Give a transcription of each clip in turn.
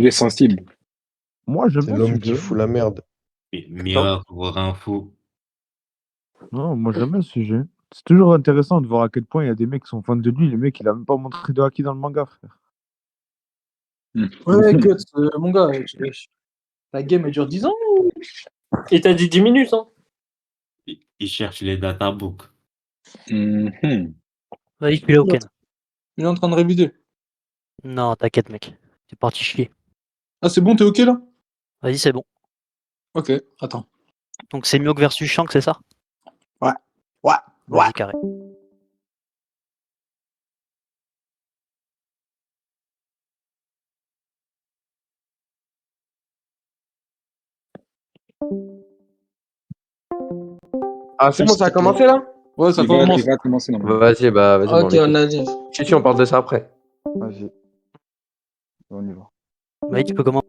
Il est sensible. Moi, j'aime C'est bien l'homme ce qui sujet. fout la merde. Mira pour info. Non, moi, j'aime bien ce sujet. C'est toujours intéressant de voir à quel point il y a des mecs qui sont fans de lui. Le mec, il a même pas montré de haki dans le manga, frère. Ouais, Guts, mon gars, la game elle dure 10 ans ou... Et t'as dit 10 minutes, hein. Il cherche les databooks. Mhm. Vas-y, je suis là, Ken. Il est en train de réviser. Non, t'inquiète, mec. T'es parti chier. Ah, c'est bon, t'es ok là? Vas-y, c'est bon. Ok, attends. Donc c'est Mihawk versus Shanks, c'est ça? Ouais. Vas-y, carré. Ah, c'est bon, ça a commencé là? Ouais, ça Il va commence. commencer normalement. Vas-y, vas-y. Ok, on a dit. Si, on parle de ça après. Vas-y. On y va. Vas-y, tu peux commencer.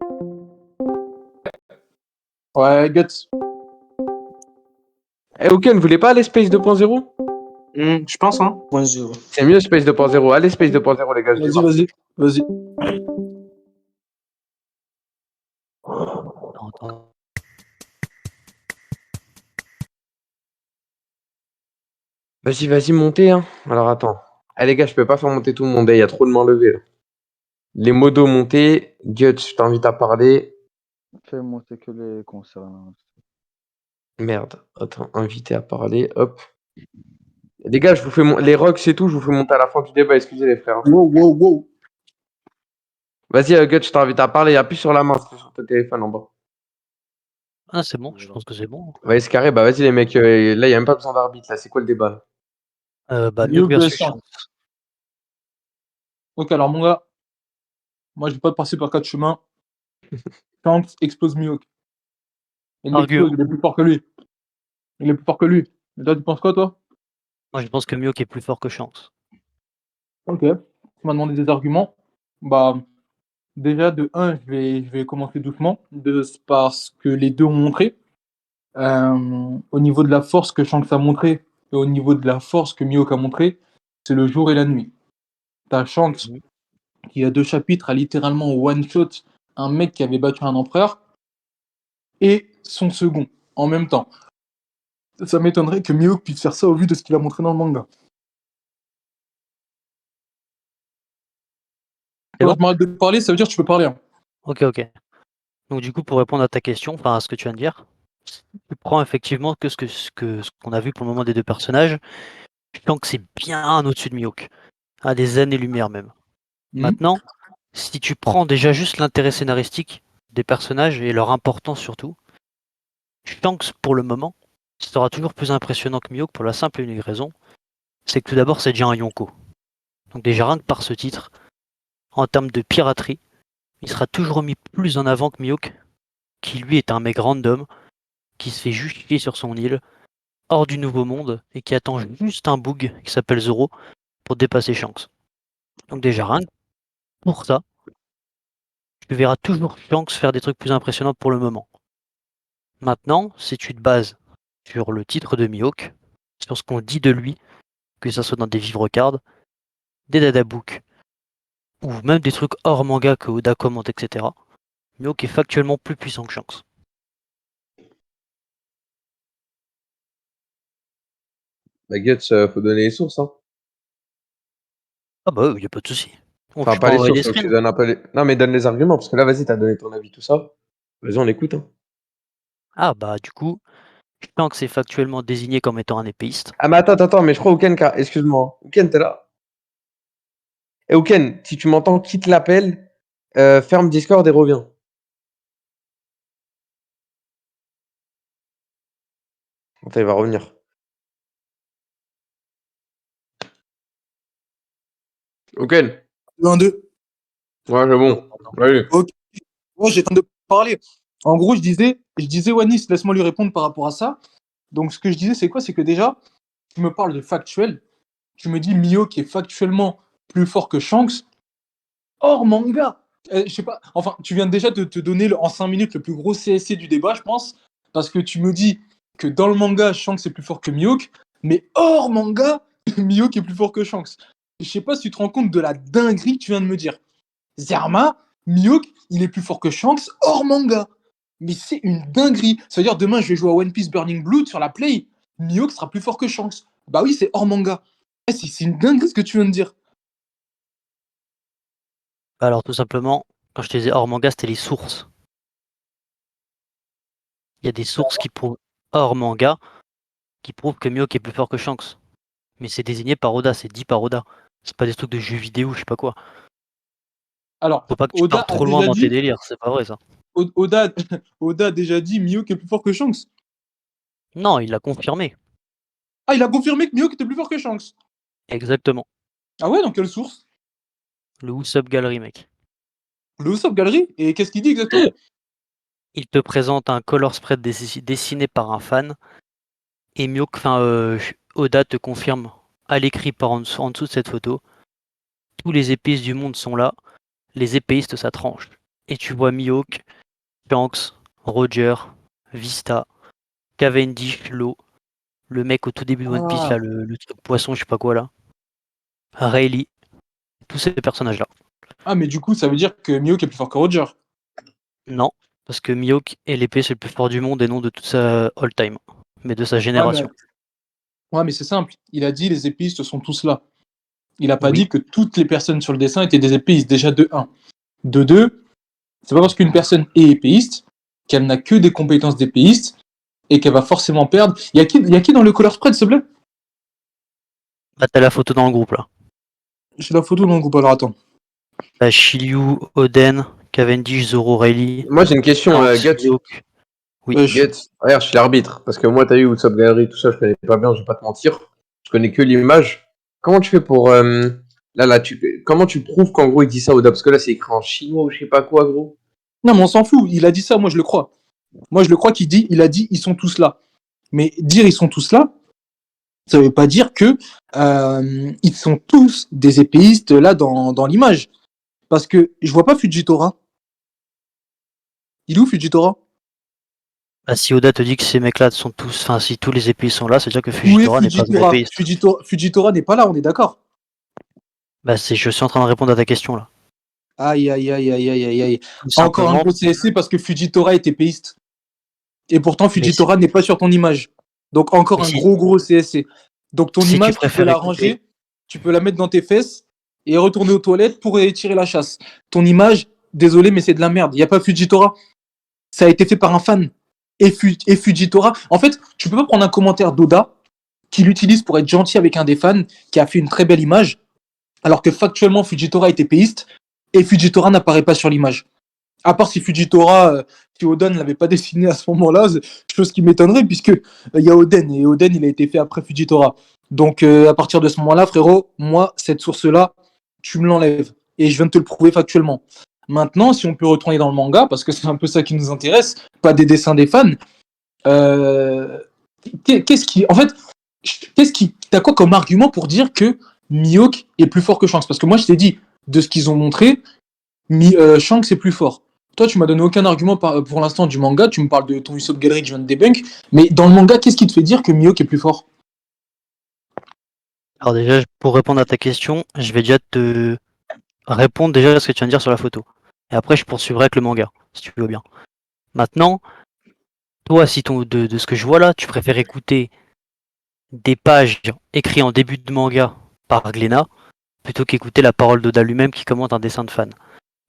Ouais, Guts. Eh, Oken, vous voulez pas aller Space 2.0? Je pense, hein. Point zéro. C'est mieux Space 2.0. Allez Space 2.0, les gars. je dis pas. Vas-y. Attends. Vas-y, montez, hein. Alors, attends. Eh, les gars, je peux pas faire monter tout le monde. Il y a trop de mains levées, là. Les modos montés. Guts, je t'invite à parler. Fais monter que les concernants. Merde. Attends, invité à parler. Hop. Les gars, je vous fais les rocks, c'est tout. Je vous fais monter à la fin du débat. Excusez les frères. Wow. Vas-y, Guts, je t'invite à parler. Appuie sur la main, c'est sur ton téléphone en bas. Ah, c'est bon, je pense que c'est bon. Ouais, c'est carré. Bah, vas-y, les mecs. Là, il n'y a même pas besoin d'arbitre. Là, c'est quoi le débat? Mihawk Mihawk versus versus Shanks. Ok, alors mon gars, moi je vais pas passer par 4 chemins. Shanks explose Mihawk. Il l'explose, il est plus fort que lui. Et toi, tu penses quoi, toi? Moi, je pense que Mihawk est plus fort que Shanks. Ok. Tu m'as demandé des arguments. Bah, déjà, de 1, je vais commencer doucement. Parce que les deux ont montré. Au niveau de la force que Shanks a montré et au niveau de la force que Mihawk a montré, c'est le jour et la nuit. T'as Shanks qui, a 2 chapitres, a littéralement one-shot un mec qui avait battu un empereur et son second en même temps. Ça m'étonnerait que Mihawk puisse faire ça au vu de ce qu'il a montré dans le manga. Alors, je m'arrête de parler, ça veut dire que tu peux parler. Hein. Ok. Donc du coup, pour répondre à ta question, enfin à ce que tu viens de dire, tu prends effectivement que ce qu'on a vu pour le moment des deux personnages, Shanks c'est bien au-dessus de Mihawk, à des années-lumière même. Maintenant, si tu prends déjà juste l'intérêt scénaristique des personnages et leur importance surtout, Shanks pour le moment sera toujours plus impressionnant que Mihawk pour la simple et unique raison, c'est que tout d'abord c'est déjà un Yonko. Donc déjà rien que par ce titre, en termes de piraterie, il sera toujours mis plus en avant que Mihawk, qui lui est un mec random, qui se fait juste chier sur son île, hors du nouveau monde, et qui attend juste un bug qui s'appelle Zoro pour dépasser Shanks. Donc déjà rien que pour ça, tu verras toujours Shanks faire des trucs plus impressionnants pour le moment. Maintenant, si tu te bases sur le titre de Mihawk, sur ce qu'on dit de lui, que ce soit dans des vivre-cards, des databooks, ou même des trucs hors manga que Oda commente, etc., Mihawk est factuellement plus puissant que Shanks. Bah, Guts, faut donner les sources, hein. Ah bah y a pas de souci. Enfin, pas les sources, faut que tu donnes un peu les... Non, mais donne les arguments, parce que là, vas-y, t'as donné ton avis, tout ça. Vas-y, on écoute, hein. Ah bah du coup, Shanks est factuellement désigné comme étant un épéiste. Ah, mais attends, mais je crois Ouken, excuse-moi. Ouken, t'es là? Et Ouken, si tu m'entends, quitte l'appel, ferme Discord et reviens. Attends, il va revenir. Ouken. 1, 2. Ouais, c'est bon. Allez. Ok. Moi, j'ai tenté de parler. En gros, je disais, Wanis, laisse-moi lui répondre par rapport à ça. Donc, ce que je disais, c'est quoi? C'est que déjà, tu me parles de factuel. Tu me dis Mihawk est factuellement plus fort que Shanks. Hors manga. Je sais pas. Enfin, tu viens déjà de te donner en 5 minutes le plus gros CSC du débat, je pense. Parce que tu me dis que dans le manga, Shanks est plus fort que Mihawk. Mais hors manga, Mihawk est plus fort que Shanks. Je sais pas si tu te rends compte de la dinguerie que tu viens de me dire. Zerma, Mihawk, il est plus fort que Shanks hors manga. Mais c'est une dinguerie. Ça veut dire demain, je vais jouer à One Piece Burning Blood sur la Play. Mihawk sera plus fort que Shanks. Bah oui, c'est hors manga. C'est une dinguerie ce que tu viens de dire. Alors tout simplement, quand je te disais hors manga, c'était les sources. Il y a des sources qui prouvent hors manga, qui prouvent que Mihawk est plus fort que Shanks. Mais c'est désigné par Oda, c'est dit par Oda. C'est pas des trucs de jeux vidéo, je sais pas quoi. Alors, Faut pas que tu Oda partes a trop loin déjà dans tes dit, délires, c'est pas vrai ça. Oda, Oda a déjà dit Mihawk est plus fort que Shanks. Non, il l'a confirmé. Ah, il a confirmé que Mihawk était plus fort que Shanks. Exactement. Ah ouais, dans quelle source? Le Usopp Gallery, mec. Le Usopp Gallery. Et qu'est-ce qu'il dit exactement? Il te présente un color spread dessiné par un fan. Et Mihawk, Oda te confirme à l'écrit en dessous de cette photo. Tous les épéistes du monde sont là. Les épéistes, ça tranche. Et tu vois Mihawk, Shanks, Roger, Vista, Cavendish, Law, le mec au tout début de One Piece, là, le truc poisson, je sais pas quoi là. Rayleigh, tous ces personnages-là. Ah, mais du coup, ça veut dire que Mihawk est plus fort que Roger. Non, parce que Mihawk est l'épée le plus fort du monde et non de toute sa all-time, mais de sa Ouais, génération. mais c'est simple. Il a dit les épéistes sont tous là. Il a pas Oui. dit que toutes les personnes sur le dessin étaient des épéistes, déjà de 1. De 2, c'est pas parce qu'une personne est épéiste qu'elle n'a que des compétences d'épéiste et qu'elle va forcément perdre. Il y a qui dans le color spread, s'il te plaît? Bah, t'as la photo dans le groupe là. J'ai la photo dans le groupe, alors attends. T'as Shiryu, Oden, Cavendish, Zoro, Rayleigh. Moi, j'ai une question, Shanks, Guts. Mihawk. Oui. Guts, regarde, je suis l'arbitre. Parce que moi, t'as eu Usopp Gallery, tout ça, je connais pas bien, je vais pas te mentir. Je connais que l'image. Comment tu fais pour. Comment tu prouves qu'en gros, il dit ça Oda? Parce que là, c'est écrit en chinois ou je sais pas quoi, gros. Non, mais on s'en fout. Il a dit ça, moi je le crois. Moi je le crois il a dit ils sont tous là. Mais dire ils sont tous là, ça veut pas dire que ils sont tous des épéistes là dans l'image. Parce que je vois pas Fujitora. Il est où Fujitora? Bah, si Oda te dit que ces mecs-là sont tous, enfin si tous les épéistes sont là, c'est-à-dire que Où est Fujitora n'est pas un Fujitora? épéiste. Fujitora n'est pas là, on est d'accord. Bah, je suis en train de répondre à ta question là. Aïe, aïe, aïe, aïe, aïe, aïe, aïe. Tout Encore un simplement, gros CSC parce que Fujitora est épéiste. Et pourtant, mais Fujitora n'est pas sur ton image. Donc encore mais un si, gros CSC. Donc ton si tu image, tu peux préfères la écouter, ranger, tu peux la mettre dans tes fesses et retourner aux toilettes pour tirer la chasse. Ton image, désolé, mais c'est de la merde. Il n'y a pas Fujitora. Ça a été fait par un fan. Et Fujitora. En fait, tu peux pas prendre un commentaire d'Oda qui l'utilise pour être gentil avec un des fans qui a fait une très belle image, alors que factuellement Fujitora est épéiste et Fujitora n'apparaît pas sur l'image. À part si Fujitora, si Oden ne l'avait pas dessiné à ce moment-là, chose qui m'étonnerait, puisque il y a Oden, et Oden, il a été fait après Fujitora. Donc, à partir de ce moment-là, frérot, moi, cette source-là, tu me l'enlèves. Et je viens de te le prouver factuellement. Maintenant, si on peut retourner dans le manga, parce que c'est un peu ça qui nous intéresse, pas des dessins des fans, qu'est-ce qui... En fait, t'as quoi comme argument pour dire que Mihawk est plus fort que Shanks? Parce que moi, je t'ai dit, de ce qu'ils ont montré, Shanks est plus fort. Toi, tu m'as donné aucun argument pour l'instant du manga. Tu me parles de ton Usopp Gallery que je viens de débunk. Mais dans le manga, qu'est-ce qui te fait dire que Mihawk est plus fort? alors déjà, pour répondre à ta question, je vais déjà te répondre déjà à ce que tu viens de dire sur la photo. Et après, je poursuivrai avec le manga, si tu veux bien. Maintenant, toi, si de ce que je vois là, tu préfères écouter des pages écrites en début de manga par Glénat, plutôt qu'écouter la parole d'Oda lui-même qui commente un dessin de fan.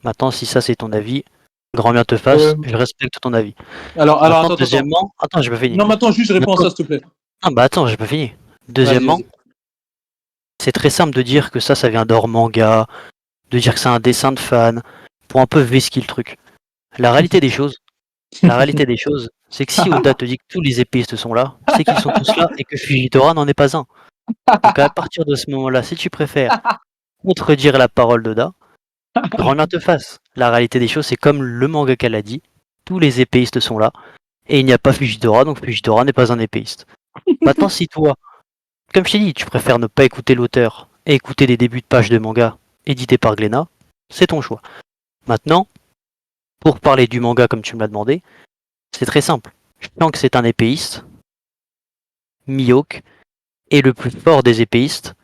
Maintenant, si ça c'est ton avis, grand bien te fasse, je respecte ton avis. Alors, Maintenant, attends. deuxièmement, attends, j'ai pas fini. Non, maintenant, juste réponds à ça, s'il te plaît. Ah bah attends, j'ai pas fini. Deuxièmement, Vas-y. c'est très simple de dire que ça vient d'hors manga, de dire que c'est un dessin de fan, pour un peu vesquiller le truc. La réalité des choses, c'est que si Oda te dit que tous les épéistes sont là, c'est qu'ils sont tous là et que Fujitora n'en est pas un. Donc à partir de ce moment-là, si tu préfères contredire la parole d'Oda, grand bien te fasse. La réalité des choses, c'est comme le mangaka l'a dit, tous les épéistes sont là, et il n'y a pas Fujitora, donc Fujitora n'est pas un épéiste. Maintenant, si toi, comme je t'ai dit, tu préfères ne pas écouter l'auteur et écouter les débuts de pages de manga édités par Glénat, c'est ton choix. Maintenant, pour parler du manga comme tu me l'as demandé, c'est très simple. Je sens que c'est un épéiste. Mihawk est le plus fort des épéistes,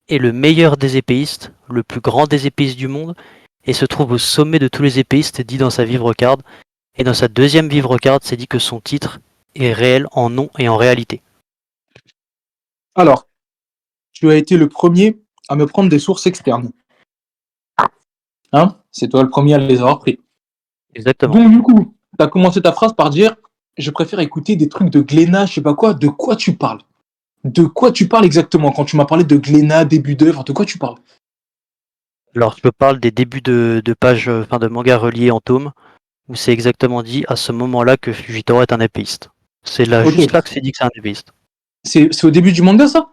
est le meilleur des épéistes, le plus grand des épéistes du monde, et se trouve au sommet de tous les épéistes dit dans sa vivre card. Et dans sa deuxième vivre card, c'est dit que son titre est réel en nom et en réalité. Alors, tu as été le premier à me prendre des sources externes. Hein? C'est toi le premier à les avoir pris. Exactement. Donc, du coup, tu as commencé ta phrase par dire je préfère écouter des trucs de Glénat, je sais pas quoi. De quoi tu parles? De quoi tu parles exactement? Quand tu m'as parlé de Glénat, début d'œuvre, de quoi tu parles? Alors, je te parle des débuts de pages, de mangas reliés en tome, où c'est exactement dit à ce moment-là que Fujitora est un épéiste. C'est là, Ok. juste là que c'est dit que c'est un épéiste. C'est au début du manga, ça?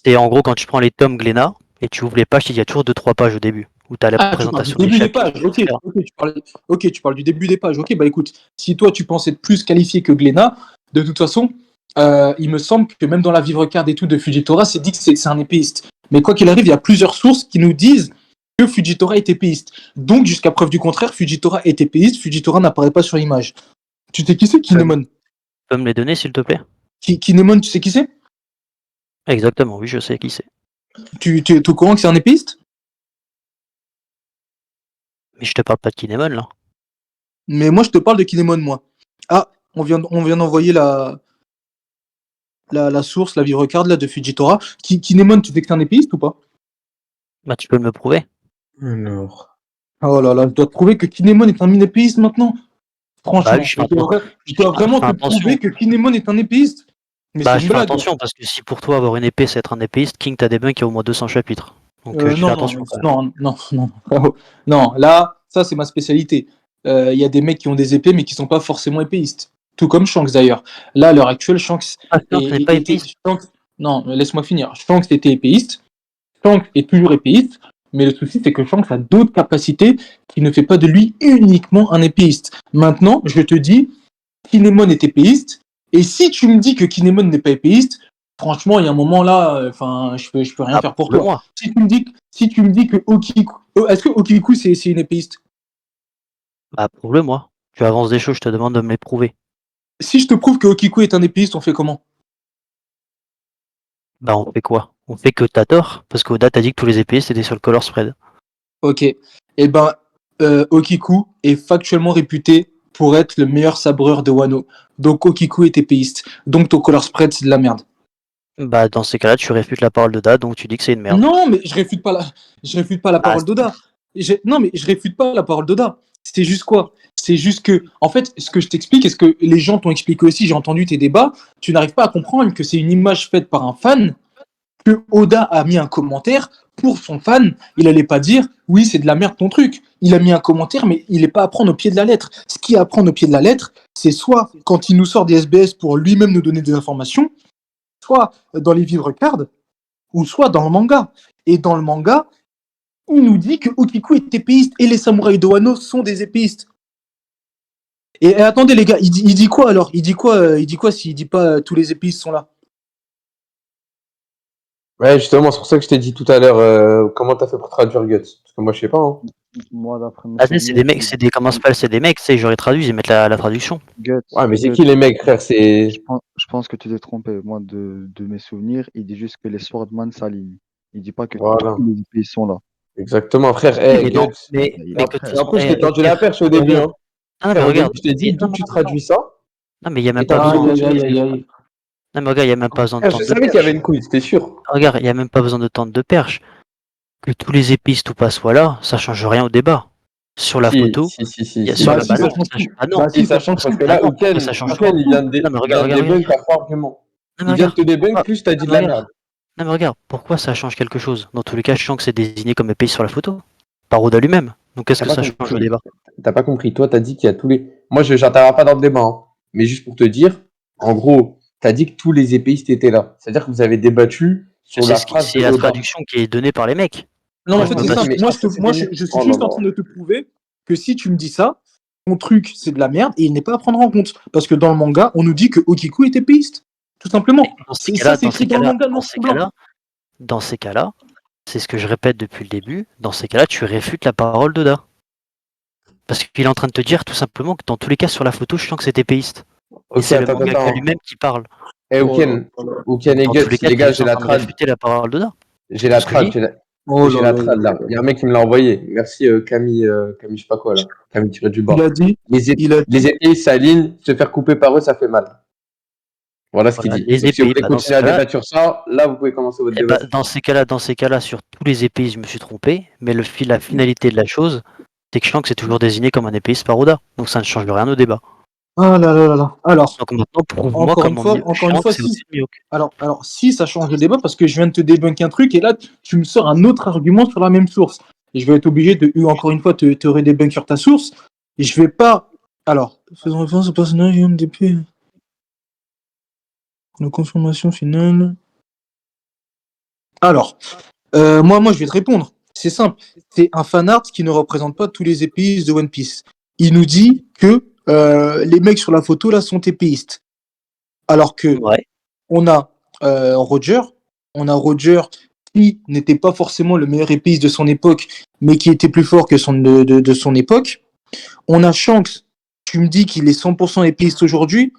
Et en gros, quand tu prends les tomes Glénat et tu ouvres les pages, il y a toujours 2-3 pages au début, où tu as la Ah, tu parles du présentation des début des chapitres, pages. Ok, etc. tu parles du début des pages. Ok, bah écoute, si toi tu pensais être plus qualifié que Glénat, de toute façon, il me semble que même dans la vivre card et tout de Fujitora, c'est dit que c'est un épéiste. Mais quoi qu'il arrive, il y a plusieurs sources qui nous disent que Fujitora est épéiste. Donc, jusqu'à preuve du contraire, Fujitora est épéiste, Fujitora n'apparaît pas sur l'image. Tu sais qui c'est, Kinemon? Tu peux me les donner, s'il te plaît? Kinemon, tu sais qui c'est? Exactement, oui, je sais qui c'est. Tu es au courant que c'est un épéiste? Mais je te parle pas de Kinemon, là. Mais moi, je te parle de Kinemon, moi. Ah, on vient d'envoyer la source, la vivre card là, de Fujitora. Kinemon, tu sais que c'est un épéiste ou pas? Bah, tu peux me le prouver. Alors. Oh là là, je dois te prouver que Kinemon est un mini-épéiste maintenant. Franchement, Bah oui, je dois vraiment te attention. prouver que Kinemon est un épéiste. Mais Bah, c'est je une fais blague. attention, parce que si pour toi avoir une épée c'est être un épéiste, King t'as des bugs qui a au moins 200 chapitres. Donc je fais Non, attention quand même. non. Non, là, ça c'est ma spécialité. Il y a des mecs qui ont des épées mais qui sont pas forcément épéistes. Tout comme Shanks d'ailleurs. Là, à l'heure actuelle, Shanks Ah, Shanks n'est pas épéiste. Non, laisse-moi finir. Shanks était épéiste. Shanks est toujours épéiste. Mais le souci, c'est que Shanks a d'autres capacités qui ne fait pas de lui uniquement un épéiste. Maintenant, je te dis, Kinemon est épéiste. Et si tu me dis que Kinemon n'est pas épéiste, franchement, il y a un moment là, je peux rien faire pour toi. Moi. Si tu me dis que Okiku, est-ce que Okiku c'est une épéiste? Bah, prouve-le-moi. Tu avances des choses, je te demande de me les prouver. Si je te prouve que Okiku est un épéiste, on fait comment? Bah, on fait quoi? On fait que t'as tort, parce qu'Oda t'a dit que tous les épéistes étaient sur le color spread. Ok. Eh ben, Okiku est factuellement réputé pour être le meilleur sabreur de Wano. Donc Okiku est épéiste. Donc ton color spread, c'est de la merde. Bah, dans ces cas-là, tu réfutes la parole d'Oda, donc tu dis que c'est une merde. Non, mais je réfute pas la parole d'Oda. Non, mais je réfute pas la parole d'Oda. C'est juste quoi? C'est juste que, en fait, ce que je t'explique, et ce que les gens t'ont expliqué aussi, j'ai entendu tes débats, tu n'arrives pas à comprendre que c'est une image faite par un fan, que Oda a mis un commentaire pour son fan. Il allait pas dire, oui, c'est de la merde ton truc. Il a mis un commentaire, mais il n'est pas à prendre au pied de la lettre. Ce qui est à prendre au pied de la lettre, c'est soit quand il nous sort des SBS pour lui-même nous donner des informations, soit dans les vivres cards, ou soit dans le manga. Et dans le manga, il nous dit que Okiku est épéiste et les samouraïs de Wano sont des épéistes. Et attendez les gars, il dit quoi alors? Il dit quoi s'il dit pas tous les épéistes sont là? Ouais, justement, c'est pour ça que je t'ai dit tout à l'heure comment t'as fait pour traduire Guts. Parce que moi, je sais pas. Hein. Moi, d'après mes Ah, c'est souvenirs, des mecs, comment ça s'appelle, c'est des mecs, tu sais, j'aurais traduit, ils mettent la traduction. Guts, Ouais, mais c'est Guts, qui les mecs, frère? C'est. je pense que tu t'es trompé. Moi, de mes souvenirs, il dit juste que les Swordman s'alignent. Il dit pas que Voilà. tous les épées sont là. Exactement, frère. Hey, Mais non, Guts. mais Après, que après, je t'ai tendu la perche au début. Hein. Ah, mais Frère, au regarde. début, je t'ai dit, d'où tu traduis ça? Non, mais il y a même Et pas t'as besoin. dit, Non, mais regarde, il y a même pas besoin de frère, je tente de savais qu'il y avait perche. une couille, c'était sûr. Regarde, il y a même pas besoin de tente de perche. Que tous les épéistes ou pas soient là, ça change rien au débat. Sur la photo, Si. il y a si. sur Bah, la si, balance. ça change tout. Ah non, Bah, Si, ça change parce que là, Ouken, ça change Ouken, il vient de Non, mais regarde, débunk par trois arguments. non, mais Il vient de regarde. te débunk, Pourquoi- plus t'as dit de non, la mais merde. Non, mais regarde, pourquoi ça change quelque chose? Dans tous les cas, je sens que c'est désigné comme épéiste sur la photo. Par Oda lui-même. Donc qu'est-ce que ça change au débat? T'as pas compris. Toi, t'as dit qu'il y a tous les. Moi, je n'interviens pas dans le débat. Hein. Mais juste pour te dire, en gros, t'as dit que tous les épéistes étaient là. C'est-à-dire que vous avez débattu sur la phrase C'est de la Oda. traduction qui est donnée par les mecs. Non, en Ouais, fait, je c'est me simple. base- Moi, je suis juste en train de te prouver que si tu me dis ça, ton truc, c'est de la merde et il n'est pas à prendre en compte. Parce que dans le manga, on nous dit que Okiku est épéiste. Tout simplement. Dans ces C'est cas-là, ça, c'est écrit dans le manga, noir sur blanc. dans ces cas-là, c'est ce que je répète depuis le début, dans ces cas-là, tu réfutes la parole d'Oda. Parce qu'il est en train de te dire tout simplement que dans tous les cas sur la photo, je sens que c'est épéiste. Et Ok, c'est le attends, mangaka attends. lui-même qui parle. Eh, Ouken et Dans Guts, tous les cas, les tu gars, es en train de réfuter la parole d'Oda. j'ai la ce que je trad, dis. Oh J'ai là la là trad là là. là. Il y a un mec qui me l'a envoyé. Merci Camille, je sais pas quoi là. Camille tiré du bas. Il a dit, il a Les dit, épées s'alignent, se faire couper par eux, ça fait mal. Voilà ce qu'il Voilà, dit. les Donc si vous épées, voulez bah, dans ce continuer à cas-là, débattre sur ça, là vous pouvez commencer votre eh débat. bah, dans ces cas-là, sur tous les épéistes, je me suis trompé, mais la finalité de la chose, c'est que Shanks est toujours désigné comme un épéiste par Oda, donc ça ne change rien au débat. ah là là là là. Alors, Donc maintenant, prouve-moi comment encore une fois, Shanks est si, au-dessus de Mihawk. alors, si ça change le débat, parce que je viens de te débunker un truc, et là, tu me sors un autre argument sur la même source. Et je vais être obligé de, encore une fois, te redébunker ta source. Et je vais pas. Alors, faisons référence au personnage MDP. La consommation finale. Alors, moi, je vais te répondre. C'est simple. C'est un fanart qui ne représente pas tous les épéistes de One Piece. Il nous dit que les mecs sur la photo là sont épéistes. Alors que Ouais. on a Roger qui n'était pas forcément le meilleur épéiste de son époque, mais qui était plus fort que de son époque. On a Shanks, tu me dis qu'il est 100% épéiste aujourd'hui,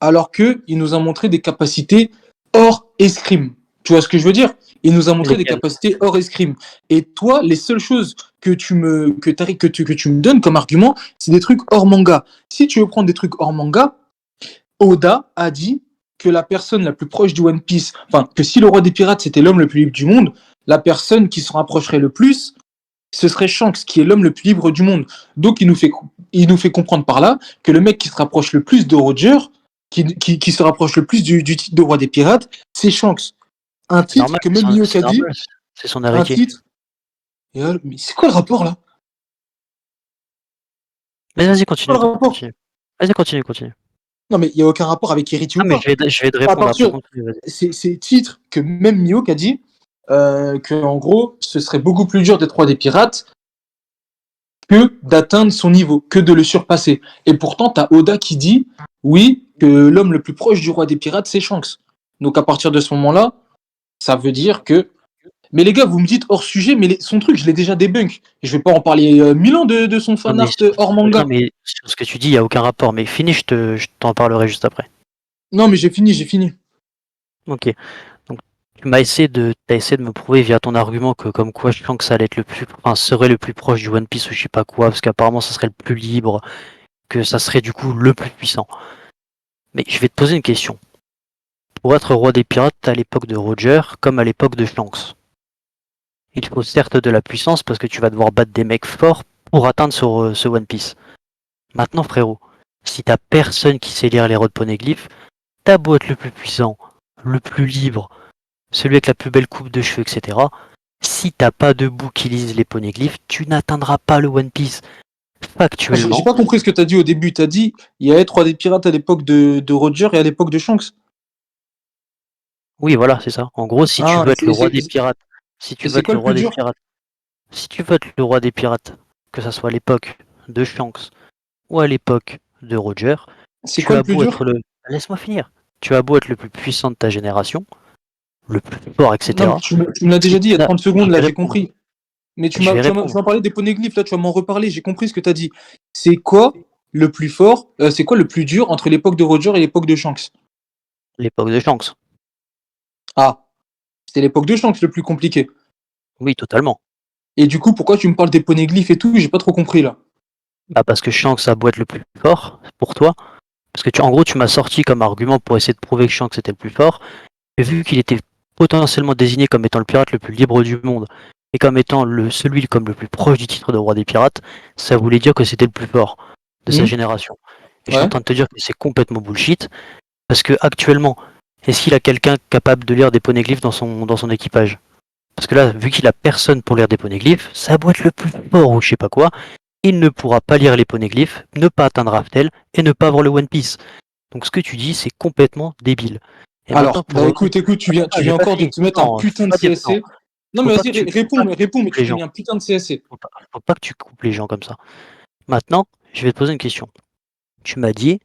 alors qu'il nous a montré des capacités hors escrime. Tu vois ce que je veux dire? Il nous a montré des Lesquelles? capacités hors escrime. Et toi, les seules choses que tu me donnes comme argument, c'est des trucs hors manga. Si tu veux prendre des trucs hors manga, Oda a dit que la personne la plus proche du One Piece, enfin, que si le roi des pirates c'était l'homme le plus libre du monde, la personne qui s'en rapprocherait le plus, ce serait Shanks, qui est l'homme le plus libre du monde. Donc il nous fait comprendre par là que le mec qui se rapproche le plus de Roger, qui se rapproche le plus du titre de roi des pirates, c'est Shanks. Un C'est titre normal, que même Mihawk a dit, c'est son un héritier. titre. Et là, mais c'est quoi le rapport là? Mais vas-y, continue. Quel rapport? Vas-y, continue. Non mais il n'y a aucun rapport avec héritier Ah, ou mais pas. je vais te À répondre après, partir, continue, vas-y. c'est titre que même Mihawk a dit que en gros, ce serait beaucoup plus dur d'être roi des pirates que d'atteindre son niveau, que de le surpasser. Et pourtant, t'as Oda qui dit, oui, que l'homme le plus proche du roi des pirates, c'est Shanks. Donc à partir de ce moment-là, ça veut dire que... Mais les gars, vous me dites hors sujet, mais son truc, je l'ai déjà débunk. Je vais pas en parler 1000 ans de son Non, mais fanart hors manga. non, mais sur ce que tu dis, il n'y a aucun rapport. Mais finis, je t'en parlerai juste après. Non, mais j'ai fini. Ok. Donc, t'as essayé de me prouver via ton argument que comme quoi Shanks allait être serait le plus proche du One Piece ou je sais pas quoi, parce qu'apparemment ça serait le plus libre, que ça serait du coup le plus puissant. Mais je vais te poser une question. Pour être roi des pirates à l'époque de Roger, comme à l'époque de Shanks, il faut certes de la puissance parce que tu vas devoir battre des mecs forts pour atteindre ce One Piece. Maintenant, frérot, si t'as personne qui sait lire les rods poneglyphes, t'as beau être le plus puissant, le plus libre, celui avec la plus belle coupe de cheveux, etc. Si t'as pas de bout qui lise les poneglyphes, tu n'atteindras pas le One Piece. Factuellement. J'ai pas compris ce que t'as dit au début. T'as dit, il y avait 3 des pirates à l'époque de Roger et à l'époque de Shanks. Oui, voilà, c'est ça. En gros, si tu veux être le roi des pirates, si tu veux être le roi des pirates, si tu veux être le roi des pirates, que ça soit à l'époque de Shanks ou à l'époque de Roger, c'est tu quoi as le plus beau dur? être Laisse-moi finir. Tu as beau être le plus puissant de ta génération, le plus fort, etc. Non, tu me l'as déjà dit il y a 30 secondes, là, j'ai compris. Mais tu m'as parlé des poneglyphes, là, tu vas m'en reparler, j'ai compris ce que t'as dit. C'est quoi le plus fort, c'est quoi le plus dur entre l'époque de Roger et l'époque de Shanks? L'époque de Shanks. Ah, c'était l'époque de Shanks le plus compliqué. Oui, totalement. Et du coup, pourquoi tu me parles des poneglyphes et tout? J'ai pas trop compris là. Bah parce que Shanks a beau être le plus fort pour toi, parce que en gros tu m'as sorti comme argument pour essayer de prouver que Shanks était le plus fort, et vu qu'il était potentiellement désigné comme étant le pirate le plus libre du monde, et comme étant celui comme le plus proche du titre de roi des pirates, ça voulait dire que c'était le plus fort de sa génération. Et je suis en train de te dire que c'est complètement bullshit, parce que actuellement, est-ce qu'il a quelqu'un capable de lire des poneglyphes dans son équipage? Parce que là, vu qu'il a personne pour lire des poneglyphes, ça a beau être le plus fort ou je sais pas quoi, il ne pourra pas lire les poneglyphes, ne pas atteindre Raftel et ne pas avoir le One Piece. Donc ce que tu dis, c'est complètement débile. Et alors, écoute, tu viens encore de te mettre un putain de CSC. Non, mais vas-y, réponds, mais tu t'es mis un putain de CSC. Faut pas que tu coupes les gens comme ça. Maintenant, je vais te poser une question. Tu m'as dit,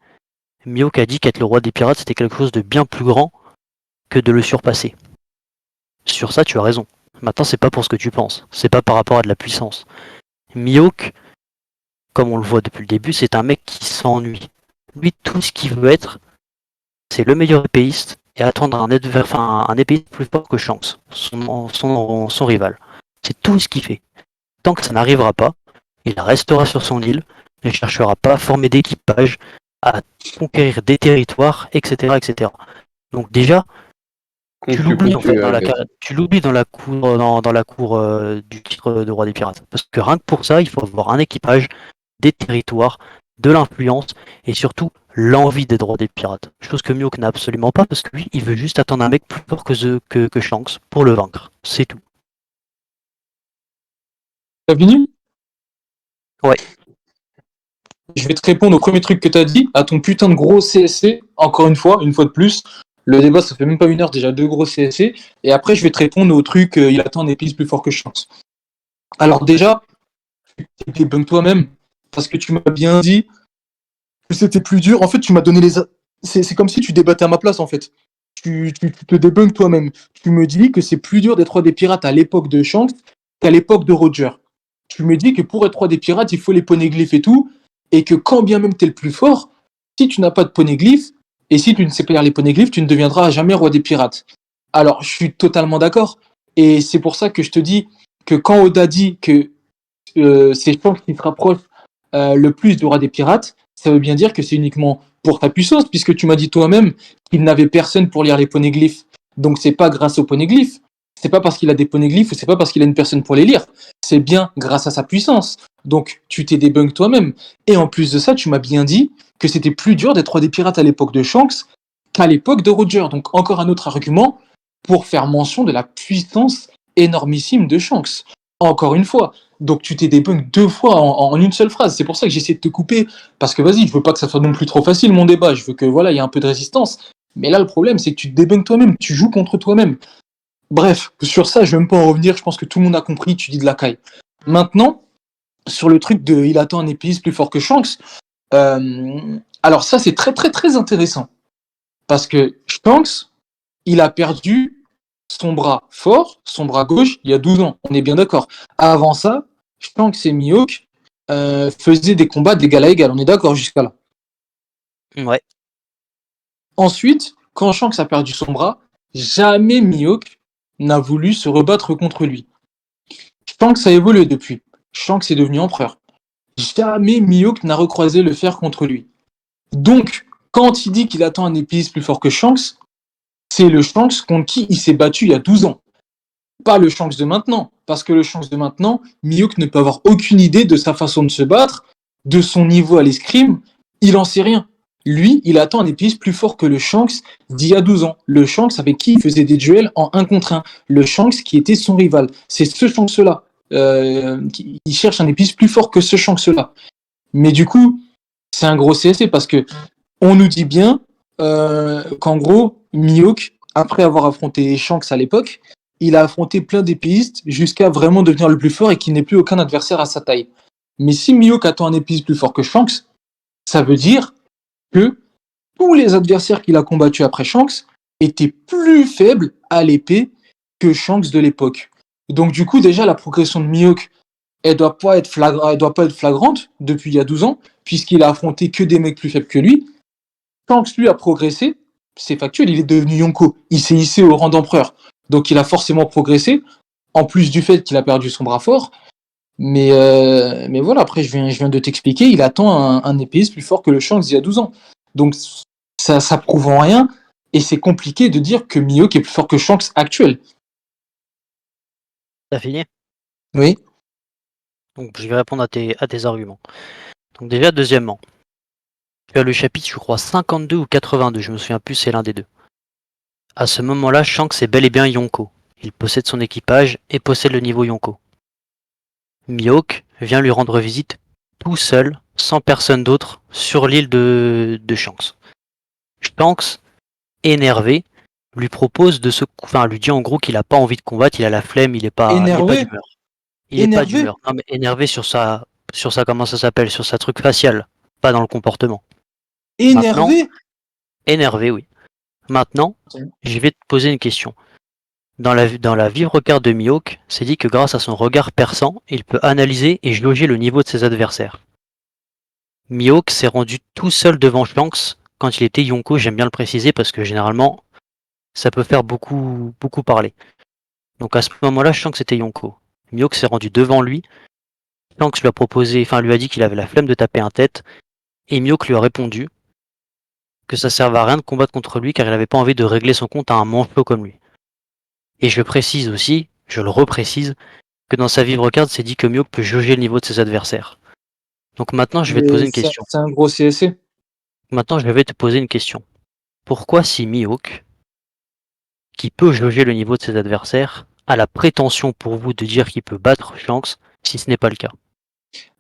Mihawk a dit qu'être le roi des pirates, c'était quelque chose de bien plus grand que de le surpasser. Sur ça, tu as raison. Maintenant, c'est pas pour ce que tu penses. C'est pas par rapport à de la puissance. Mihawk, comme on le voit depuis le début, c'est un mec qui s'ennuie. Lui, tout ce qu'il veut être, c'est le meilleur épéiste et attendre un épéiste plus fort que Shanks, son rival. C'est tout ce qu'il fait. Tant que ça n'arrivera pas, il restera sur son île, ne cherchera pas à former d'équipage, à conquérir des territoires, etc., etc. Donc déjà, tu l'oublies en fait tu l'oublies dans la cour, dans la cour du titre de roi des pirates. Parce que rien que pour ça, il faut avoir un équipage, des territoires, de l'influence et surtout l'envie des droits des pirates. Chose que Mihawk n'a absolument pas parce que lui, il veut juste attendre un mec plus fort que Shanks pour le vaincre. C'est tout. T'as fini? Ouais. Je vais te répondre au premier truc que t'as dit, à ton putain de gros CSC, encore une fois de plus. Le débat, ça fait même pas 1 heure, déjà 2 gros CSC. Et après, je vais te répondre au truc, il attend un épice plus fort que Shanks. Alors déjà, tu débunk toi-même, parce que tu m'as bien dit que c'était plus dur. En fait, tu m'as donné les... C'est comme si tu débattais à ma place, en fait. Tu te débunk toi-même. Tu me dis que c'est plus dur d'être roi des pirates à l'époque de Shanks qu'à l'époque de Roger. Tu me dis que pour être roi des pirates, il faut les poneglyphes et tout, et que quand bien même t'es le plus fort, si tu n'as pas de poneglyphes, et si tu ne sais pas lire les poneglyphes, tu ne deviendras jamais roi des pirates. Alors, je suis totalement d'accord, et c'est pour ça que je te dis que quand Oda dit que c'est Shanks qui se rapproche le plus du roi des pirates, ça veut bien dire que c'est uniquement pour ta puissance, puisque tu m'as dit toi-même qu'il n'avait personne pour lire les poneglyphes. Donc c'est pas grâce aux poneglyphes, c'est pas parce qu'il a des poneglyphes ou c'est pas parce qu'il a une personne pour les lire, c'est bien grâce à sa puissance. Donc tu t'es débunk toi-même. Et en plus de ça, tu m'as bien dit que c'était plus dur d'être roi des pirates à l'époque de Shanks qu'à l'époque de Roger. Donc encore un autre argument pour faire mention de la puissance énormissime de Shanks. Encore une fois. Donc tu t'es débunk 2 fois en une seule phrase. C'est pour ça que j'essaie de te couper. Parce que vas-y, je veux pas que ça soit non plus trop facile mon débat. Je veux que voilà, il y ait un peu de résistance. Mais là, le problème, c'est que tu te débunkes toi-même. Tu joues contre toi-même. Bref, sur ça, je vais même pas en revenir. Je pense que tout le monde a compris. Tu dis de la caille. Maintenant, sur le truc de il attend un épice plus fort que Shanks. Alors ça, c'est très très très intéressant. Parce que Shanks, il a perdu son bras fort, son bras gauche, il y a 12 ans. On est bien d'accord. Avant ça, Shanks et Mihawk faisaient des combats d'égal à égal. On est d'accord jusqu'à là. Ouais. Ensuite, quand Shanks a perdu son bras, jamais Mihawk n'a voulu se rebattre contre lui. Shanks a évolué depuis. Shanks est devenu empereur. Jamais Mihawk n'a recroisé le fer contre lui. Donc, quand il dit qu'il attend un épice plus fort que Shanks, c'est le Shanks contre qui il s'est battu il y a 12 ans. Pas le Shanks de maintenant. Parce que le Shanks de maintenant, Mihawk ne peut avoir aucune idée de sa façon de se battre, de son niveau à l'escrime. Il en sait rien. Lui, il attend un épice plus fort que le Shanks d'il y a 12 ans. Le Shanks avec qui il faisait des duels en 1 contre 1. Le Shanks qui était son rival. C'est ce Shanks-là. Il cherche un épice plus fort que ce Shanks-là. Mais du coup, c'est un gros CSC parce que on nous dit bien qu'en gros, Mihawk, après avoir affronté Shanks à l'époque, il a affronté plein d'épéistes jusqu'à vraiment devenir le plus fort et qu'il n'ait plus aucun adversaire à sa taille. Mais si Mihawk attend un épéiste plus fort que Shanks, ça veut dire que tous les adversaires qu'il a combattus après Shanks étaient plus faibles à l'épée que Shanks de l'époque. Donc du coup, déjà, la progression de Mihawk, elle doit pas être flagrante depuis il y a 12 ans, puisqu'il a affronté que des mecs plus faibles que lui. Shanks, lui, a progressé, c'est factuel, il est devenu Yonko, il s'est hissé au rang d'empereur. Donc il a forcément progressé, en plus du fait qu'il a perdu son bras fort. Mais voilà, après, je viens de t'expliquer, il attend un épéiste plus fort que le Shanks il y a 12 ans. Donc ça prouve en rien, et c'est compliqué de dire que Mihawk est plus fort que Shanks actuel. T'as fini? Oui. Donc je vais répondre à tes arguments. Donc déjà, deuxièmement, tu as le chapitre, je crois, 52 ou 82, je me souviens plus, c'est l'un des deux. À ce moment-là, Shanks est bel et bien Yonko. Il possède son équipage et possède le niveau Yonko. Mihawk vient lui rendre visite tout seul, sans personne d'autre, sur l'île de Shanks. Shanks, énervé, lui propose de se... Enfin, lui dit en gros qu'il a pas envie de combattre, il a la flemme, il est pas Énervé? d'humeur. Il est pas Énervé? d'humeur. Non mais énervé sur sa comment ça s'appelle, sur sa truc facial, pas dans le comportement. Énervé? Énervé, oui. Maintenant, je vais te poser une question. Dans la vivre carte de Mihawk, c'est dit que grâce à son regard perçant, il peut analyser et jauger le niveau de ses adversaires. Mihawk s'est rendu tout seul devant Shanks quand il était Yonko, j'aime bien le préciser parce que généralement, ça peut faire beaucoup parler. Donc à ce moment-là, Shanks était Yonko. Mihawk s'est rendu devant lui. Shanks lui a proposé, enfin lui a dit qu'il avait la flemme de taper un tête. Et Mihawk lui a répondu que ça servait à rien de combattre contre lui car il n'avait pas envie de régler son compte à un manchot comme lui. Et je précise aussi, je le reprécise, que dans sa vivre card, c'est dit que Mihawk peut jauger le niveau de ses adversaires. Donc maintenant, je vais te poser une question. C'est un gros CSC. Maintenant, je vais te poser une question. Pourquoi si Mihawk, qui peut jauger le niveau de ses adversaires, a la prétention pour vous de dire qu'il peut battre Shanks si ce n'est pas le cas?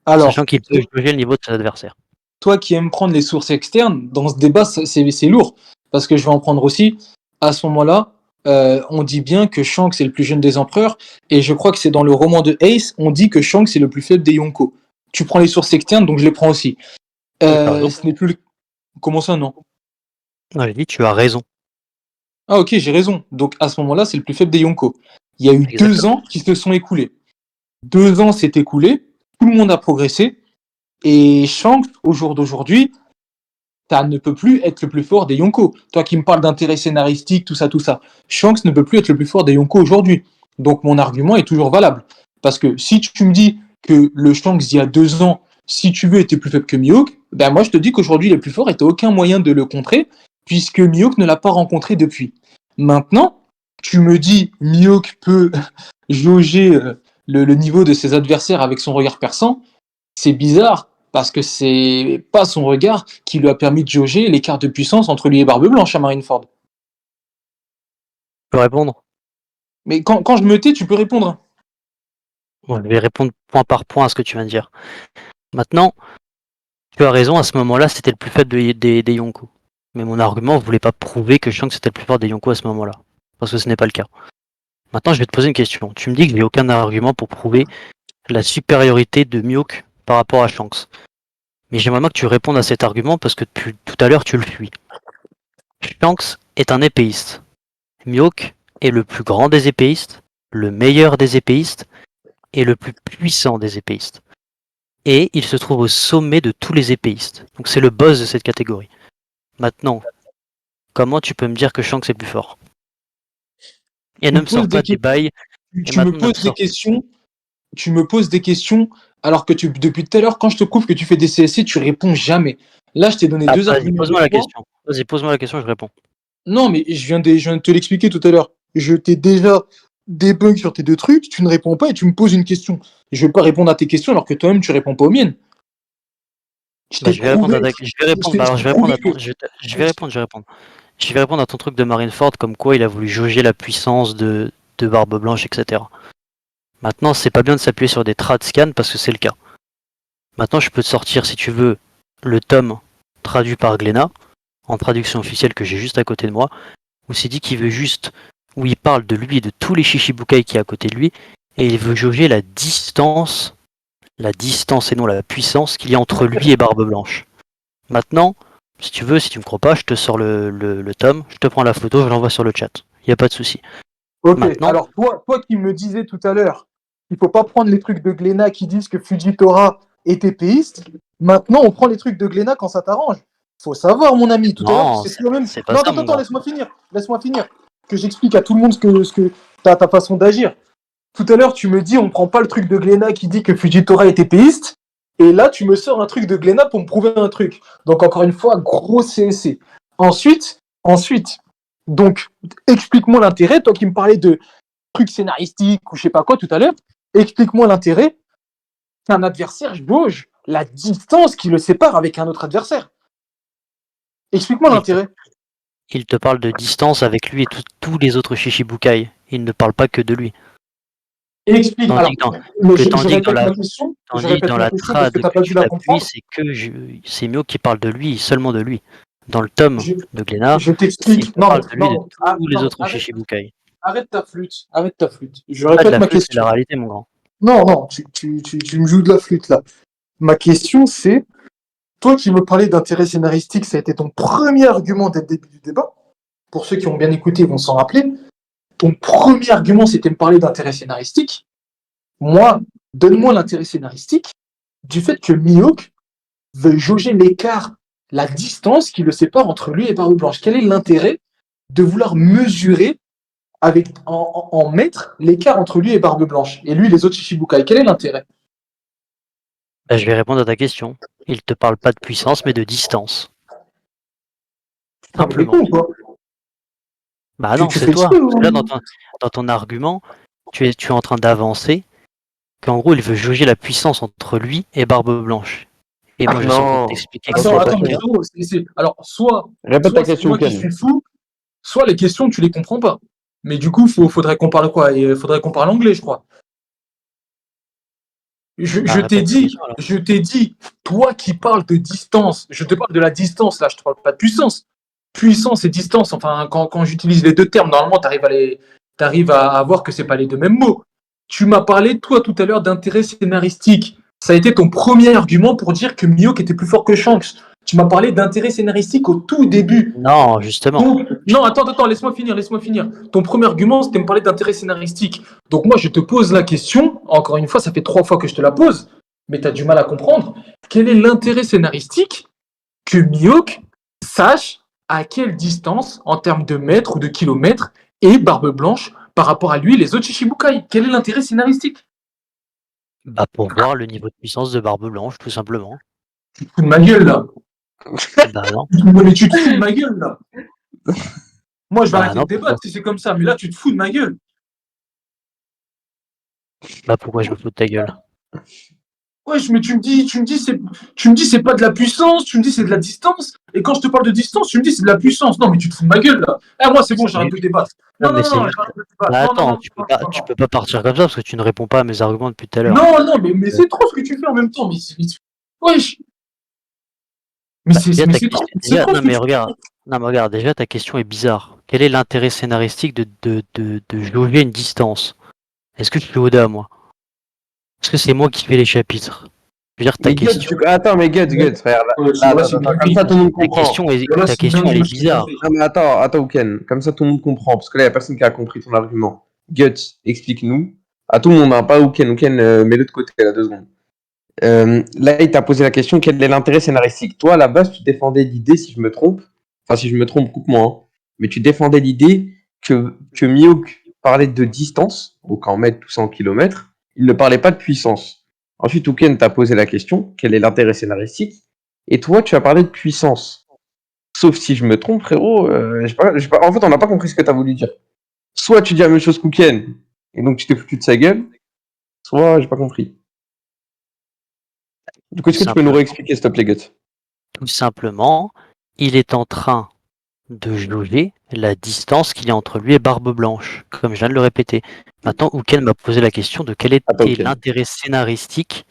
Alors, Sachant qu'il peut jauger le niveau de ses adversaires. toi qui aimes prendre les sources externes, dans ce débat, c'est lourd. Parce que je vais en prendre aussi. À ce moment-là, on dit bien que Shanks est le plus jeune des empereurs. Et je crois que c'est dans le roman de Ace, on dit que Shanks est le plus faible des Yonko. Tu prends les sources externes, donc je les prends aussi. Ce n'est plus le... Comment ça, non? Non, j'ai dit, tu as raison. Ah ok, j'ai raison. Donc à ce moment-là, c'est le plus faible des Yonko. Il y a eu Exactement. 2 ans qui se sont écoulés. 2 ans s'est écoulé, tout le monde a progressé. Et Shanks, au jour d'aujourd'hui, ça ne peut plus être le plus fort des Yonko. Toi qui me parles d'intérêt scénaristique, tout ça. Shanks ne peut plus être le plus fort des Yonko aujourd'hui. Donc mon argument est toujours valable. Parce que si tu me dis que le Shanks d'il y a 2 ans, si tu veux, était plus faible que Mihawk, ben moi je te dis qu'aujourd'hui il est plus fort et t'as aucun moyen de le contrer, puisque Mihawk ne l'a pas rencontré depuis. Maintenant, tu me dis Mihawk peut jauger le niveau de ses adversaires avec son regard perçant, c'est bizarre. Parce que c'est pas son regard qui lui a permis de jauger l'écart de puissance entre lui et Barbe Blanche à Marineford. Tu peux répondre? Mais quand je me tais, tu peux répondre. Bon, je vais répondre point par point à ce que tu viens de dire. Maintenant, tu as raison, à ce moment-là, c'était le plus faible des Yonko. Mais mon argument ne voulait pas prouver que Shanks était le plus fort des Yonko à ce moment-là. Parce que ce n'est pas le cas. Maintenant, je vais te poser une question. Tu me dis que j'ai aucun argument pour prouver la supériorité de Mihawk par rapport à Shanks. Mais j'aimerais bien que tu répondes à cet argument parce que depuis tout à l'heure, tu le fuis. Shanks est un épéiste. Mihawk est le plus grand des épéistes, le meilleur des épéistes et le plus puissant des épéistes. Et il se trouve au sommet de tous les épéistes. Donc c'est le boss de cette catégorie. Maintenant, comment tu peux me dire que Shanks est plus fort? Et ne me sors pas des bails. Tu me poses des questions alors que depuis tout à l'heure, quand je te prouve que tu fais des CSC, tu réponds jamais. Là, je t'ai donné 2 Vas-y, arguments. pose-moi la question. Vas-y, pose-moi la question, je réponds. Non, mais je viens de te l'expliquer tout à l'heure. Je t'ai déjà débunk sur tes 2 trucs, tu ne réponds pas et tu me poses une question. Je vais pas répondre à tes questions alors que toi-même tu réponds pas aux miennes. Je vais répondre à ton truc de Marineford comme quoi il a voulu jauger la puissance de Barbe Blanche, etc. Maintenant, c'est pas bien de s'appuyer sur des trad scans parce que c'est le cas. Maintenant, je peux te sortir, si tu veux, le tome traduit par Glénat, en traduction officielle que j'ai juste à côté de moi, où c'est dit qu'il veut juste, où il parle de lui et de tous les Shichibukai qui est à côté de lui, et il veut jauger la distance et non la puissance qu'il y a entre lui et Barbe Blanche. Maintenant, si tu veux, si tu me crois pas, je te sors le tome, je te prends la photo, je l'envoie sur le chat. Il n'y a pas de souci. Ok, Maintenant, alors toi qui me disais tout à l'heure, il faut pas prendre les trucs de Glénat qui disent que Fujitora est épéiste. Maintenant, on prend les trucs de Glénat quand ça t'arrange. Faut savoir, mon ami, tout à l'heure, c'est quand même. c'est pas Non, ça, attends, laisse-moi finir. Que j'explique à tout le monde ce que ta façon d'agir. Tout à l'heure, tu me dis, on prend pas le truc de Glénat qui dit que Fujitora est épéiste. Et là, tu me sors un truc de Glénat pour me prouver un truc. Donc, encore une fois, gros CSC. Ensuite, donc, explique-moi l'intérêt, toi qui me parlais de trucs scénaristiques ou je sais pas quoi tout à l'heure, explique-moi l'intérêt qu'un adversaire jauge la distance qui le sépare avec un autre adversaire. Explique-moi l'intérêt. Il te parle de distance avec lui et tous les autres Shichibukai. Il ne parle pas que de lui. Explique. Tandis que dans la trad que tu appuies, c'est que c'est Mio qui parle de lui, seulement de lui. Dans le tome de Glénat, je t'explique. il parle de lui et de tous les autres Shichibukai. Arrête ta flûte. Je répète ma question. C'est la réalité, mon grand. Non, tu me joues de la flûte là. Ma question c'est, toi qui me parlais d'intérêt scénaristique, ça a été ton premier argument dès le début du débat. Pour ceux qui ont bien écouté, ils vont s'en rappeler. Ton premier argument, c'était de me parler d'intérêt scénaristique. Moi, donne-moi l'intérêt scénaristique du fait que Mihawk veut jauger l'écart, la distance qui le sépare entre lui et Barbe Blanche. Quel est l'intérêt de vouloir mesurer en mètres l'écart entre lui et Barbe Blanche, et lui les autres Shichibukai. Quel est l'intérêt? Bah, je vais répondre à ta question. Il te parle pas de puissance, mais de distance. Putain, mais Simplement. con, quoi. Bah non, Tu c'est fais toi. exprès, Parce que là, hein. dans ton argument, tu es en train d'avancer qu'en gros, il veut jauger la puissance entre lui et Barbe Blanche. Et moi, je suis en train de Non. t'expliquer que Ok, c'est Attends, pas mais le cas. frérot, alors, soit Répète ta c'est question, moi qui Ken. suis fou, soit les questions, tu les comprends pas. Mais du coup, faudrait qu'on parle quoi? Il faudrait qu'on parle anglais, je crois. Bah, répète ta question, alors. Je t'ai dit, toi qui parles de distance, je te parle de la distance, là, je te parle pas de puissance. Puissance et distance, enfin, quand j'utilise les deux termes, normalement, t'arrives à voir que c'est pas les deux mêmes mots. Tu m'as parlé, toi, tout à l'heure, d'intérêt scénaristique. Ça a été ton premier argument pour dire que Mihawk était plus fort que Shanks. Tu m'as parlé d'intérêt scénaristique au tout début. Non, justement. Donc, non, attends, laisse-moi finir. Ton premier argument, c'était de me parler d'intérêt scénaristique. Donc moi, je te pose la question, encore une fois, ça fait 3 fois que je te la pose, mais tu as du mal à comprendre. Quel est l'intérêt scénaristique que Mihawk sache à quelle distance, en termes de mètres ou de kilomètres, est Barbe Blanche par rapport à lui, les autres Shichibukai? Quel est l'intérêt scénaristique? Bah, pour voir le niveau de puissance de Barbe Blanche, tout simplement. Tu te fous de ma gueule, là. Bah non. Mais tu te fous de ma gueule, là. Moi, je vais Bah arrêter non, de débattre si c'est comme ça, mais là, tu te fous de ma gueule. Bah pourquoi je me fous de ta gueule? Wesh, mais tu me dis c'est pas de la puissance, tu me dis c'est de la distance, et quand je te parle de distance, tu me dis c'est de la puissance. Non, mais tu te fous de ma gueule, là. Eh, moi, c'est bon, j'arrête de débattre. Non, mais c'est juste. j'arrête de débattre. Bah Non, attends, non, tu peux pas partir comme ça parce que tu ne réponds pas à mes arguments depuis tout à l'heure. non, mais c'est trop ce que tu fais en même temps. Wesh. Mais Bah, c'est déjà, ta trop. question- C'est déjà- trop non, ce que mais tu regarde, non, mais regarde, déjà ta question est bizarre. Quel est l'intérêt scénaristique de jauger une distance? Est-ce que tu fais Oda, moi? Est-ce que c'est moi qui fais les chapitres? Je veux dire, ta Mais Guts, question, attends, mais Guts, regarde. Ouais, Là, là, c'est attends, une comme ça, tout le monde ta comprend. question est, Là, ta c'est question, dingue, elle moi, est je bizarre. suis Non, mais attends, Ken. Comme ça, tout le monde comprend. Parce que là, il n'y a personne qui a compris ton argument. Guts, explique-nous. À tout le monde, hein, pas Ouken. Ouken, mets-le de côté, là, 2 secondes. Là, il t'a posé la question, quel est l'intérêt scénaristique? Toi, à la base, tu défendais l'idée, si je me trompe, enfin, si je me trompe, coupe-moi, hein, mais tu défendais l'idée que Mihawk parlait de distance, donc en mètres, tout ça en kilomètres, il ne parlait pas de puissance. Ensuite, Ouken t'a posé la question, quel est l'intérêt scénaristique? Et toi, tu as parlé de puissance. Sauf si je me trompe, frérot, en fait, on n'a pas compris ce que tu as voulu dire. Soit tu dis la même chose qu'Ouken, et donc tu t'es foutu de sa gueule, soit j'ai pas compris. Du coup, est-ce que tu peux nous réexpliquer, s'il te plaît, Guts? Tout simplement, il est en train de jauger la distance qu'il y a entre lui et Barbe Blanche, comme je viens de le répéter. Maintenant, Ouken m'a posé la question de quel Attends, était Ouken. l'intérêt scénaristique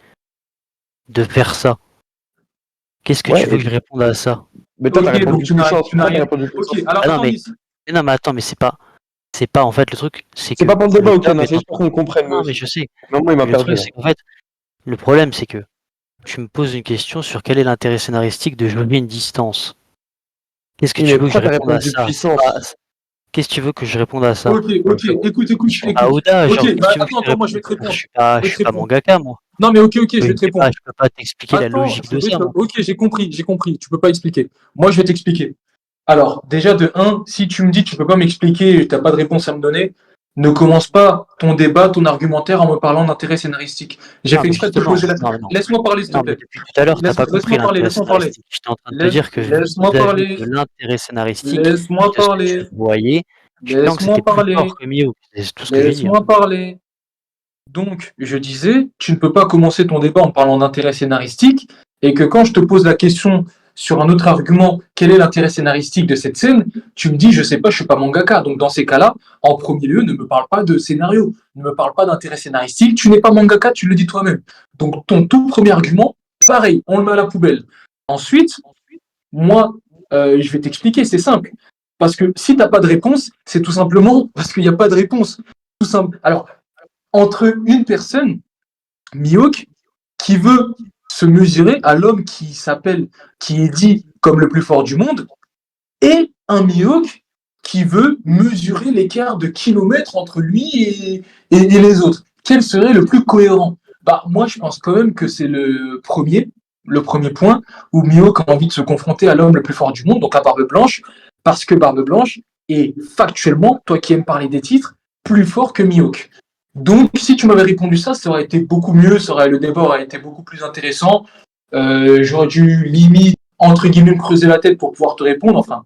de faire ça. Qu'est-ce que Ouais, tu veux et- que je réponde à ça? Mais toi, t'as Ok, répondu donc tu n'as puissance. Pourquoi t'as rien. répondu puissance? Ok, alors Ah non, attends, mais- Miss. Non, mais attends, mais c'est pas en fait le truc, c'est que C'est pas pour le débat, le ok, terme non, est c'est juste pour qu'on comprenne. Non, nous mais aussi. je sais. Non, moi, il m'a Le perdu. truc, Là. c'est qu'en fait, le problème, c'est que tu me poses une question sur quel est l'intérêt scénaristique de jauger une distance. Qu'est-ce que Oui, tu mais veux que je pourquoi t'as réponde à répondu ça? puissance? Qu'est-ce que tu veux que je réponde à ça? Ok, écoute. Ah, Oda, Ok, genre, qu'est-ce que bah, tu veux que je attends, moi je vais réponde? te répondre. Je suis pas mangaka, moi. Non, mais ok, je vais te répondre. Je peux pas t'expliquer la Attends, logique de ça, moi. ok, j'ai compris. Tu peux pas expliquer. Moi, je vais t'expliquer. Alors, déjà, de 1, si tu me dis que tu peux pas m'expliquer et tu n'as pas de réponse à me donner, ne commence pas ton débat, ton argumentaire en me parlant d'intérêt scénaristique. J'ai Non, fait mais exprès de te justement, poser la non, mais non. Laisse-moi parler, s'il te Non, mais plaît. depuis tout à l'heure, t'as pas compris Laisse-moi parler, l'intérêt laisse-moi parler. scénaristique. J'étais en train de te dire que Laisse-moi vis-à-vis parler. de l'intérêt scénaristique Laisse-moi de ce que parler. tu voyais, tu sens que Laisse-moi c'était plus parler. fort que Mio. C'est tout ce que j'ai dit. Laisse-moi parler. Donc, je disais, tu ne peux pas commencer ton débat en parlant d'intérêt scénaristique, et que quand je te pose la question sur un autre argument, quel est l'intérêt scénaristique de cette scène, tu me dis, je sais pas, je suis pas mangaka. Donc, dans ces cas-là, en premier lieu, ne me parle pas de scénario, ne me parle pas d'intérêt scénaristique, tu n'es pas mangaka, tu le dis toi-même. Donc, ton tout premier argument, pareil, on le met à la poubelle. Ensuite, moi, je vais t'expliquer, c'est simple. Parce que si tu n'as pas de réponse, c'est tout simplement parce qu'il n'y a pas de réponse. Tout simple. Alors, entre une personne, Mihawk, qui veut se mesurer à l'homme qui est dit comme le plus fort du monde, et un Mihawk qui veut mesurer l'écart de kilomètres entre lui et les autres. Quel serait le plus cohérent? Bah, moi, je pense quand même que c'est le premier point où Mihawk a envie de se confronter à l'homme le plus fort du monde, donc à Barbe Blanche, parce que Barbe Blanche, est factuellement, toi qui aimes parler des titres, plus fort que Mihawk. Donc, si tu m'avais répondu ça, ça aurait été beaucoup mieux, le débat aurait été beaucoup plus intéressant. J'aurais dû limite, entre guillemets, me creuser la tête pour pouvoir te répondre. Enfin,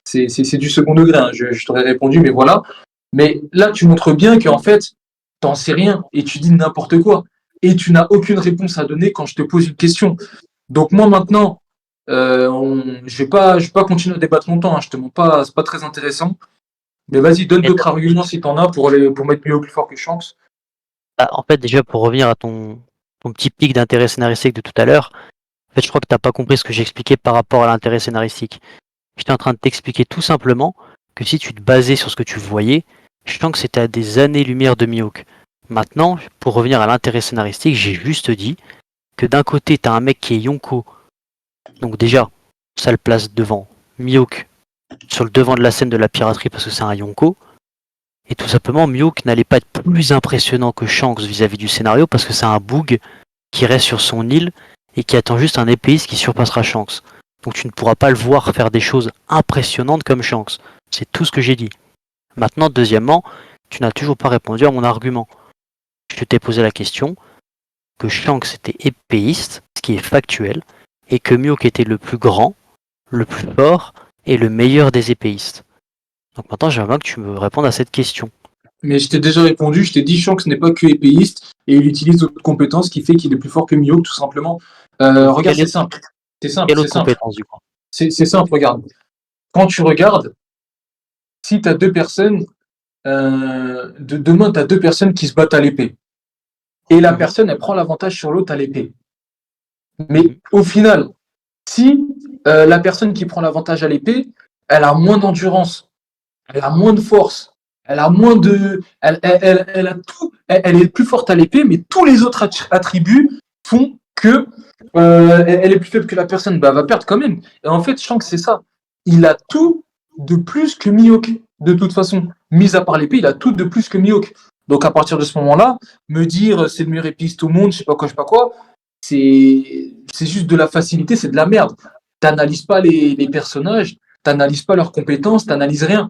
c'est du second degré, hein. Je t'aurais répondu, mais voilà. Mais là, tu montres bien qu'en fait, t'en sais rien et tu dis n'importe quoi. Et tu n'as aucune réponse à donner quand je te pose une question. Donc moi maintenant, je vais pas continuer à débattre longtemps, hein. Je te montre pas, c'est pas très intéressant. Mais vas-y, donne d'autres arguments si t'en as pour mettre Mio plus fort que Shanks. Bah, en fait, déjà, pour revenir à ton petit pic d'intérêt scénaristique de tout à l'heure, en fait, je crois que t'as pas compris ce que j'expliquais par rapport à l'intérêt scénaristique. J'étais en train de t'expliquer tout simplement que si tu te basais sur ce que tu voyais, Shanks c'était à des années-lumière de Mihawk. Maintenant, pour revenir à l'intérêt scénaristique, j'ai juste dit que d'un côté, t'as un mec qui est Yonko. Donc déjà, ça le place devant Mihawk, sur le devant de la scène de la piraterie parce que c'est un Yonko. Et tout simplement, Mihawk n'allait pas être plus impressionnant que Shanks vis-à-vis du scénario parce que c'est un boug qui reste sur son île et qui attend juste un épéiste qui surpassera Shanks. Donc tu ne pourras pas le voir faire des choses impressionnantes comme Shanks. C'est tout ce que j'ai dit. Maintenant, deuxièmement, tu n'as toujours pas répondu à mon argument. Je t'ai posé la question que Shanks était épéiste, ce qui est factuel, et que Mihawk était le plus grand, le plus fort et le meilleur des épéistes. Donc maintenant, j'aimerais que tu me répondes à cette question. Mais je t'ai déjà répondu, je t'ai dit Shanks n'est pas que épéiste et il utilise d'autres compétences qui fait qu'il est plus fort que Mihawk tout simplement. Regarde, c'est simple. Quelle autre compétence du coup? C'est simple, regarde. Quand tu regardes, si tu as deux personnes, demain tu as deux personnes qui se battent à l'épée. Et la personne, elle prend l'avantage sur l'autre à l'épée. Mais au final, si la personne qui prend l'avantage à l'épée, elle a moins d'endurance, elle a moins de force, elle a moins de. Elle a tout. Elle est plus forte à l'épée, mais tous les autres attributs font que elle est plus faible que la personne, bah, elle va perdre quand même. Et en fait, Shanks, c'est ça. Il a tout de plus que Mihawk, de toute façon. Mis à part l'épée, il a tout de plus que Mihawk. Donc à partir de ce moment-là, me dire c'est le meilleur épéiste au monde, je sais pas quoi, c'est juste de la facilité, c'est de la merde. T'analyses pas les personnages, t'analyses pas leurs compétences, t'analyses rien.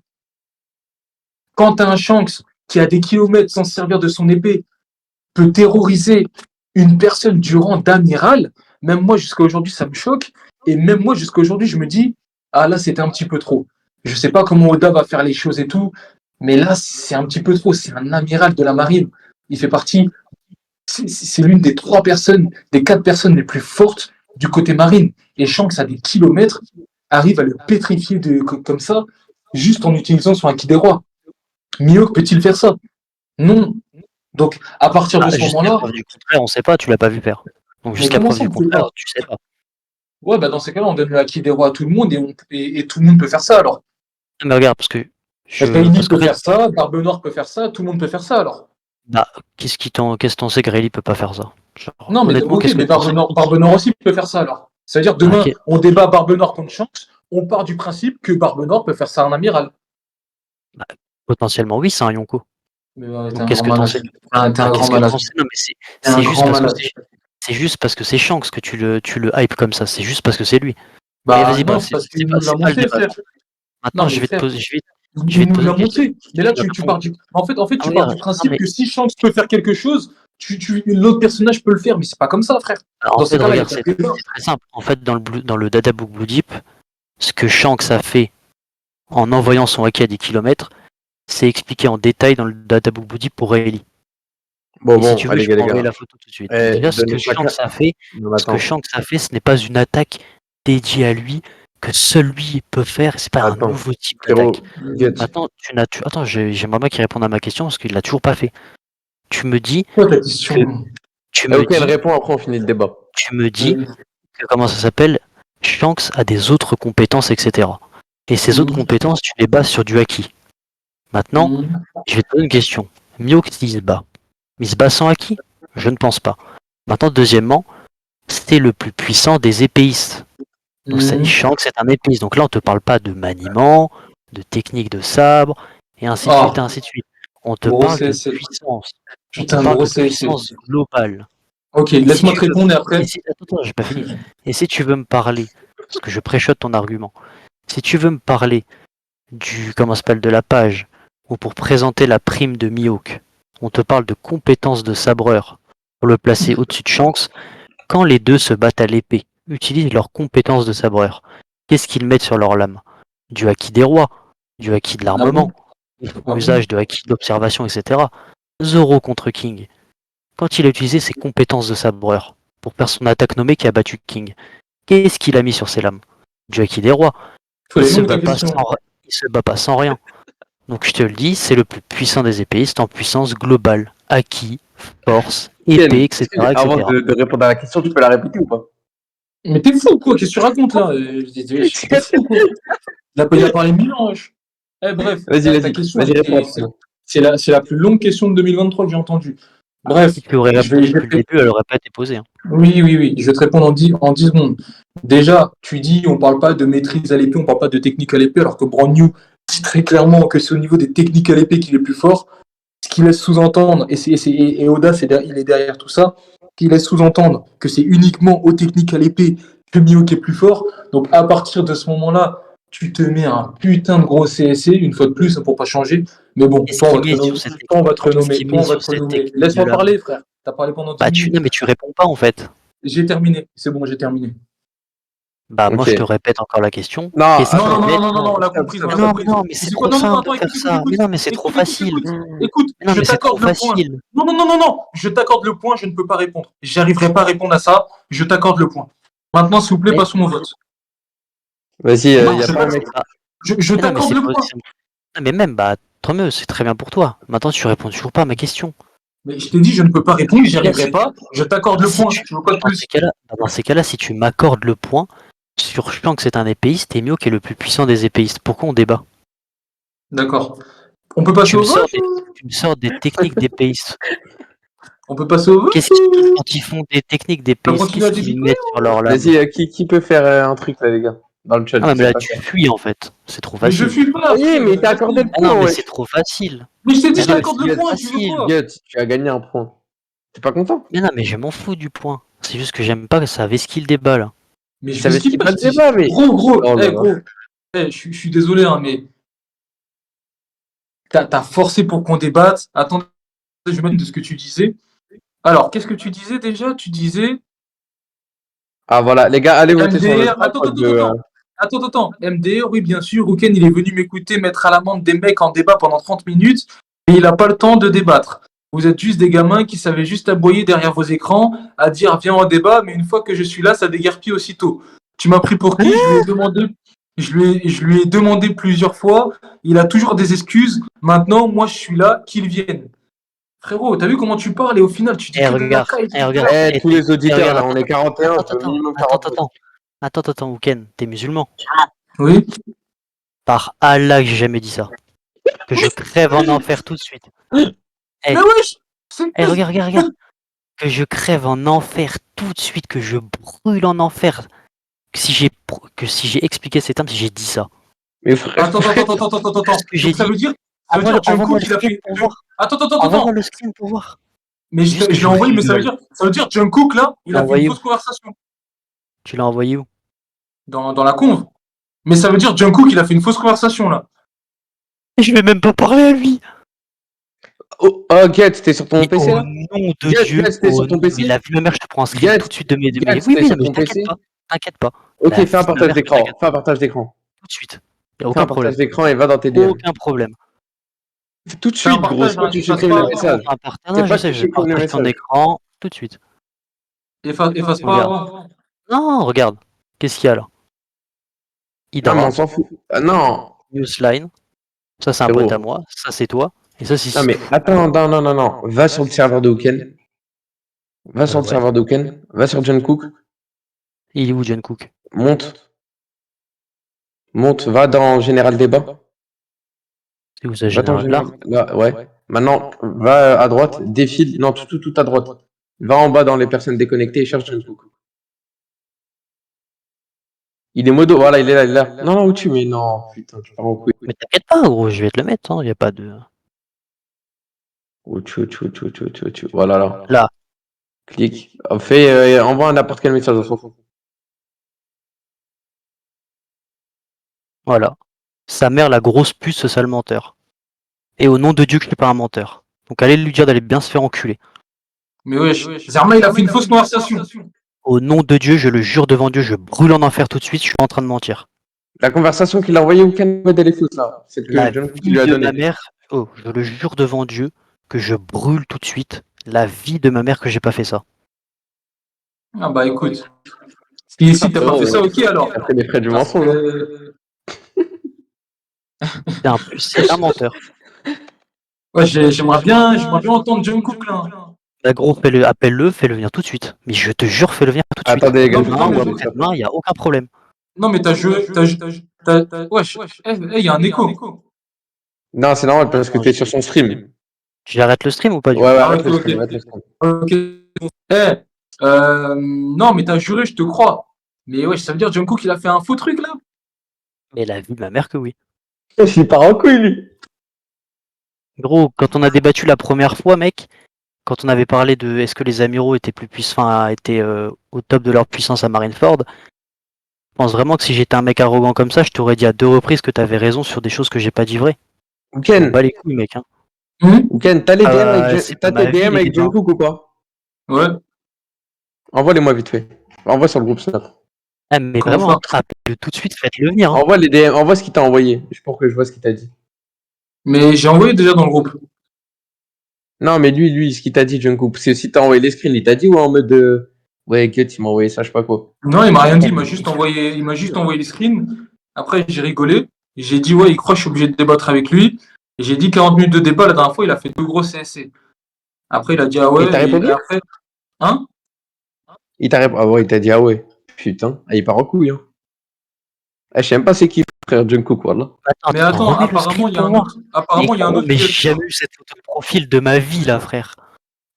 Quand t'as un Shanks qui a des kilomètres sans se servir de son épée, peut terroriser une personne du rang d'amiral, même moi jusqu'à aujourd'hui ça me choque, et même moi jusqu'à aujourd'hui je me dis, ah là c'était un petit peu trop. Je sais pas comment Oda va faire les choses et tout, mais là c'est un petit peu trop, c'est un amiral de la marine. Il fait partie, c'est l'une des 3 personnes, des 4 personnes les plus fortes du côté marine. Et Shanks à des kilomètres arrive à le pétrifier comme ça, juste en utilisant son acquis des rois. Mihawk peut-il faire ça? Non. Donc, à partir de ce moment-là. On ne sait pas, tu l'as pas vu faire. Donc, jusqu'à preuve du contraire, tu sais pas. Ouais, bah dans ces cas-là, on donne le acquis des rois à tout le monde et tout le monde peut faire ça alors. Mais regarde, parce que. Rayleigh peut faire ça, Barbe Noire peut faire ça, tout le monde peut faire ça alors. Bah, qu'est-ce que t'en sais que Rayleigh peut pas faire ça? Genre, non, mais ok, mais Barbe Noire aussi peut faire ça alors. C'est-à-dire, demain, on débat Barbe Noire contre Shanks, on part du principe que Barbe Noire peut faire ça en amiral. Bah, potentiellement, oui, c'est un Yonko. Donc, qu'est-ce que t'en sais? T'es un grand malade. Non, mais c'est juste parce que c'est Shanks que tu le hype comme ça. C'est juste parce que c'est lui. Bah, vas-y, parce qu'il nous l'a montré, frère. Maintenant, je vais te poser. Il nous l'a montré. Mais là, tu pars du. En fait, tu pars du principe que si Shanks peut faire quelque chose, l'autre personnage peut le faire, mais c'est pas comme ça, frère. En fait, regarde, c'est très simple. En fait, dans le Databook Blue Deep, ce que Shanks a fait en envoyant son haki à des kilomètres, c'est expliqué en détail dans le Databook Blue Deep pour Rayleigh. Bon, si tu veux, allez, je peux les envoyer gars. la photo tout de suite. Déjà, ce que Shanks a fait, ce n'est pas une attaque dédiée à lui, que seul lui peut faire, c'est pas un nouveau type d'attaque. Maintenant, attends, j'aimerais bien qu'il réponde à ma question parce qu'il l'a toujours pas fait. Tu me dis. Elle répond, après on finit le débat. Tu me dis que comment ça s'appelle, Shanks a des autres compétences, etc. Et ces autres compétences, tu les bases sur du haki. Maintenant, je vais te poser une question. Mihawk il se bat. Il se bat sans haki? Je ne pense pas. Maintenant, deuxièmement, c'est le plus puissant des épéistes. Donc Shanks c'est un épéiste. Donc là, on te parle pas de maniement, de technique de sabre, et ainsi de suite, et ainsi de suite. On te parle de puissance. On te parle de puissance globale. Ok, laisse-moi te répondre et après. Attends, j'ai pas fini. Et si tu veux me parler, parce que je préchote ton argument, si tu veux me parler comment ça s'appelle, de la page, ou pour présenter la prime de Mihawk, on te parle de compétences de sabreur pour le placer au-dessus de Shanks, quand les deux se battent à l'épée, utilisent leurs compétences de sabreur. Qu'est-ce qu'ils mettent sur leur lame? Du haki des rois, du haki de l'armement, ils font usage de haki d'observation, etc. Zoro contre King. Quand il a utilisé ses compétences de sabreur pour faire son attaque nommée qui a battu King, qu'est-ce qu'il a mis sur ses lames? Du haki des rois. Il se bat pas sans rien. Donc je te le dis, c'est le plus puissant des épéistes en puissance globale. Haki, force, épée, etc. Avant de répondre à la question, tu peux la répéter ou pas? Mais t'es fou, quoi, qu'est-ce que tu racontes là? T'es fou, quoi. Il a parlé 1000 ans, wesh. Bref, ta question, réponds. c'est la plus longue question de 2023 que j'ai entendue. Bref, Si tu aurais répondu depuis le début, elle aurait pas été posée. Hein. Oui, je vais te répondre en 10 secondes. Déjà, tu dis, on parle pas de maîtrise à l'épée, on parle pas de technique à l'épée, alors que Brand New dit très clairement que c'est au niveau des techniques à l'épée qu'il est plus fort. Ce qu'il laisse sous-entendre, et Oda, il est derrière tout ça, qu'il laisse sous-entendre que c'est uniquement aux techniques à l'épée que Mihawk est plus fort. Donc à partir de ce moment-là, tu te mets un putain de gros CSC, une fois de plus, pour pas changer. Mais bon, toi, on va te renommer. Laisse-moi parler, frère. T'as parlé pendant 10 minutes. Non, mais tu réponds pas en fait. J'ai terminé. C'est bon, j'ai terminé. Bah, moi, je te répète encore la question. Non, on l'a compris. Non, mais c'est trop simple de faire ça. Mais non, mais c'est trop facile. Écoute, je t'accorde le point. Non, je t'accorde le point, je ne peux pas répondre. J'arriverai pas à répondre à ça, je t'accorde le point. Maintenant, s'il vous plaît, passons au vote. Vas-y, y a pas un mec. Je t'accorde le point. Mais même, bah, tant mieux, c'est très bien pour toi. Maintenant, tu réponds toujours pas à ma question. Mais je t'ai dit, je ne peux pas répondre, j'y arriverai pas, je t'accorde le point. Je veux pas de plus. Dans ces cas-là, si tu m'accordes le point, sur Shanks c'est un épéiste et Mihawk est le plus puissant des épéistes. Pourquoi on débat? D'accord. On peut passer au vote? Tu me sors des techniques d'épéistes. On peut passer au vote? Qu'est-ce qu'ils font quand ils font des techniques d'épéistes? Qu'est-ce qu'ils mettent sur leur lame? Vas-y, qui peut faire un truc là, les gars? Dans le chat. Ah, mais là, tu fuis en fait. C'est trop facile. Mais je fuis pas. Oui, mais t'as accordé le point. Non, mais c'est trop facile. Mais je t'ai dit, je t'accorde le point. Tu as gagné un point. T'es pas content? Mais non, mais je m'en fous du point. C'est juste que j'aime pas que ça vesquille le débat là. Mais je vesquille pas le débat, mais. Gros. Je suis désolé, hein, mais. T'as forcé pour qu'on débatte. Attends, je vais mettre de ce que tu disais. Alors, qu'est-ce que tu disais déjà? Tu disais. Ah voilà, les gars, allez voter sur le Attends. MDR, oui, bien sûr. Rouken, il est venu m'écouter mettre à l'amende des mecs en débat pendant 30 minutes, mais il n'a pas le temps de débattre. Vous êtes juste des gamins qui savaient juste aboyer derrière vos écrans, à dire viens en débat, mais une fois que je suis là, ça déguerpille aussitôt. Tu m'as pris pour qui? Je lui ai demandé plusieurs fois. Il a toujours des excuses. Maintenant, moi, je suis là, qu'il vienne. Frérot, t'as vu comment tu parles et au final, tu dis regarde. Tous les auditeurs, là, on est 41. Attends, Rouken, t'es musulman? Oui. Par Allah, j'ai jamais dit ça. Que je crève en enfer tout de suite. Mais wesh! Regarde. Que je crève en enfer tout de suite, que je brûle en enfer. Que si j'ai expliqué ces termes, si j'ai dit ça. Mais frère. Attends. Ça veut dire Jungkook, il a fait. Attends. Envoie le screen pour voir. Mais je l'ai envoyé, mais ça veut dire Jungkook, là, il a fait une fausse conversation. Tu l'as envoyé où? Dans la conve. Mais ça veut dire Jungkook, il a fait une fausse conversation, là. Je vais même pas parler à lui. Oh, Get, t'es sur ton PC là? Au nom de Dieu, t'es sur ton PC? Il a vu ma mère, je te prends un screen tout de suite de mes. Oui, t'inquiète pas. Ok, fais un partage d'écran. Tout de suite. Y a aucun problème. Partage d'écran et va dans tes DM. Aucun problème. Tout de suite, gros, c'est pas tu supprimes le message. C'est pas je partage ton écran tout de suite. Efface pas. Non, regarde. Qu'est-ce qu'il y a là? Non, mais on s'en fout. Ah non. Newsline. Ça, c'est un pote à moi. Ça, c'est toi. Et ça, c'est. Non, mais attends, non. Va sur le serveur de Hooken. Va sur Jungkook. Il est où, Jungkook? Monte, va dans Général Débat. C'est où ça, Général Là? Là, ouais. Maintenant, va à droite, défile. Non, tout à droite. Va en bas dans les personnes déconnectées et cherche Jungkook. Il est modo, voilà, il est là. Non, où tu mets? Non, putain, tu pars en couille. Mais t'inquiète pas, gros, je vais te le mettre, hein, y a pas de. Voilà, là. Là. Clique. Envoie n'importe quel message, on s'en fout. Voilà. sa mère, la grosse puce, ce sale menteur. Et au nom de Dieu que je suis pas un menteur. Donc allez lui dire d'aller bien se faire enculer. Mais wesh, Zerma, il a fait une fausse conversation. Au nom de Dieu, je le jure devant Dieu, je brûle en enfer tout de suite, je suis pas en train de mentir. La conversation qu'il a envoyée au Canada d'aller foot, là. C'est que La John Cook vie lui a de donné. ma mère, oh, je le jure devant Dieu que je brûle tout de suite la vie de ma mère que j'ai pas fait ça. Ah bah écoute. Si t'as pas fait ça, ok alors. Après les frais du Parce mensonge. que- C'est un menteur. Ouais, j'aimerais bien entendre Jungkook là. La gros, appelle-le, fais-le venir tout de suite. Mais je te jure, fais-le venir tout de suite. Attendez, les gars, Non, je non, vais mais vous je- dire ça. Demain, il n'y a aucun problème. Non mais wesh, il y a un écho. Non, c'est normal parce que t'es sur son stream. J'arrête le stream ou pas du Ouais, coup ouais, Ah, arrête le ok, stream, ok. arrête le stream. Ok. Non mais t'as juré, je te crois. Mais wesh, ça veut dire Jungkook il a fait un faux truc là. Mais la vie de ma mère que oui. Il part en couille, lui. Gros, quand on a débattu la première fois, mec, quand on avait parlé de est-ce que les amiraux étaient plus puissants, enfin, étaient au top de leur puissance à Marineford, je pense vraiment que si j'étais un mec arrogant comme ça, je t'aurais dit à 2 reprises que t'avais raison sur des choses que j'ai pas dit vraies. Je m'en Ken, bats les couilles, mec. Hein. Ken, t'as les DM c'est t'as pas tes ma vie, DM les avec débats. Jungkook ou pas? Ouais. Envoie-les-moi vite fait. Envoie sur le groupe Snap. Ah, mais Comment vraiment, ça appelle-le tout de suite, faites-le venir. Hein. Envoie les DM, envoie ce qu'il t'a envoyé. Juste pour que je vois ce qu'il t'a dit. Mais j'ai envoyé déjà dans le groupe. Non, mais lui, ce qu'il t'a dit, Jungkook, c'est si t'as envoyé les screens, il t'a dit ou en mode de. Ouais, Cut, il m'a envoyé ça, je sais pas quoi. Non, il m'a rien dit, il m'a juste envoyé les screens. Après, j'ai rigolé. J'ai dit, ouais, il croit que je suis obligé de débattre avec lui. Et j'ai dit 40 minutes de débat. La dernière fois, il a fait 2 gros CSC. Après, il a dit, ah ouais. Et t'as répondu après, hein? Il t'a répondu. Ah ouais, il t'a dit, ah ouais. Putain, ah, il part en couille, hein. Ah, je sais même pas c'est qui, frère Jungkook, voilà. Mais attends, remets le apparemment, screen il y a pour un voir. autre. Apparemment, il y a un autre. Mais qui est- j'ai jamais eu cette photo de profil de ma vie, là, frère.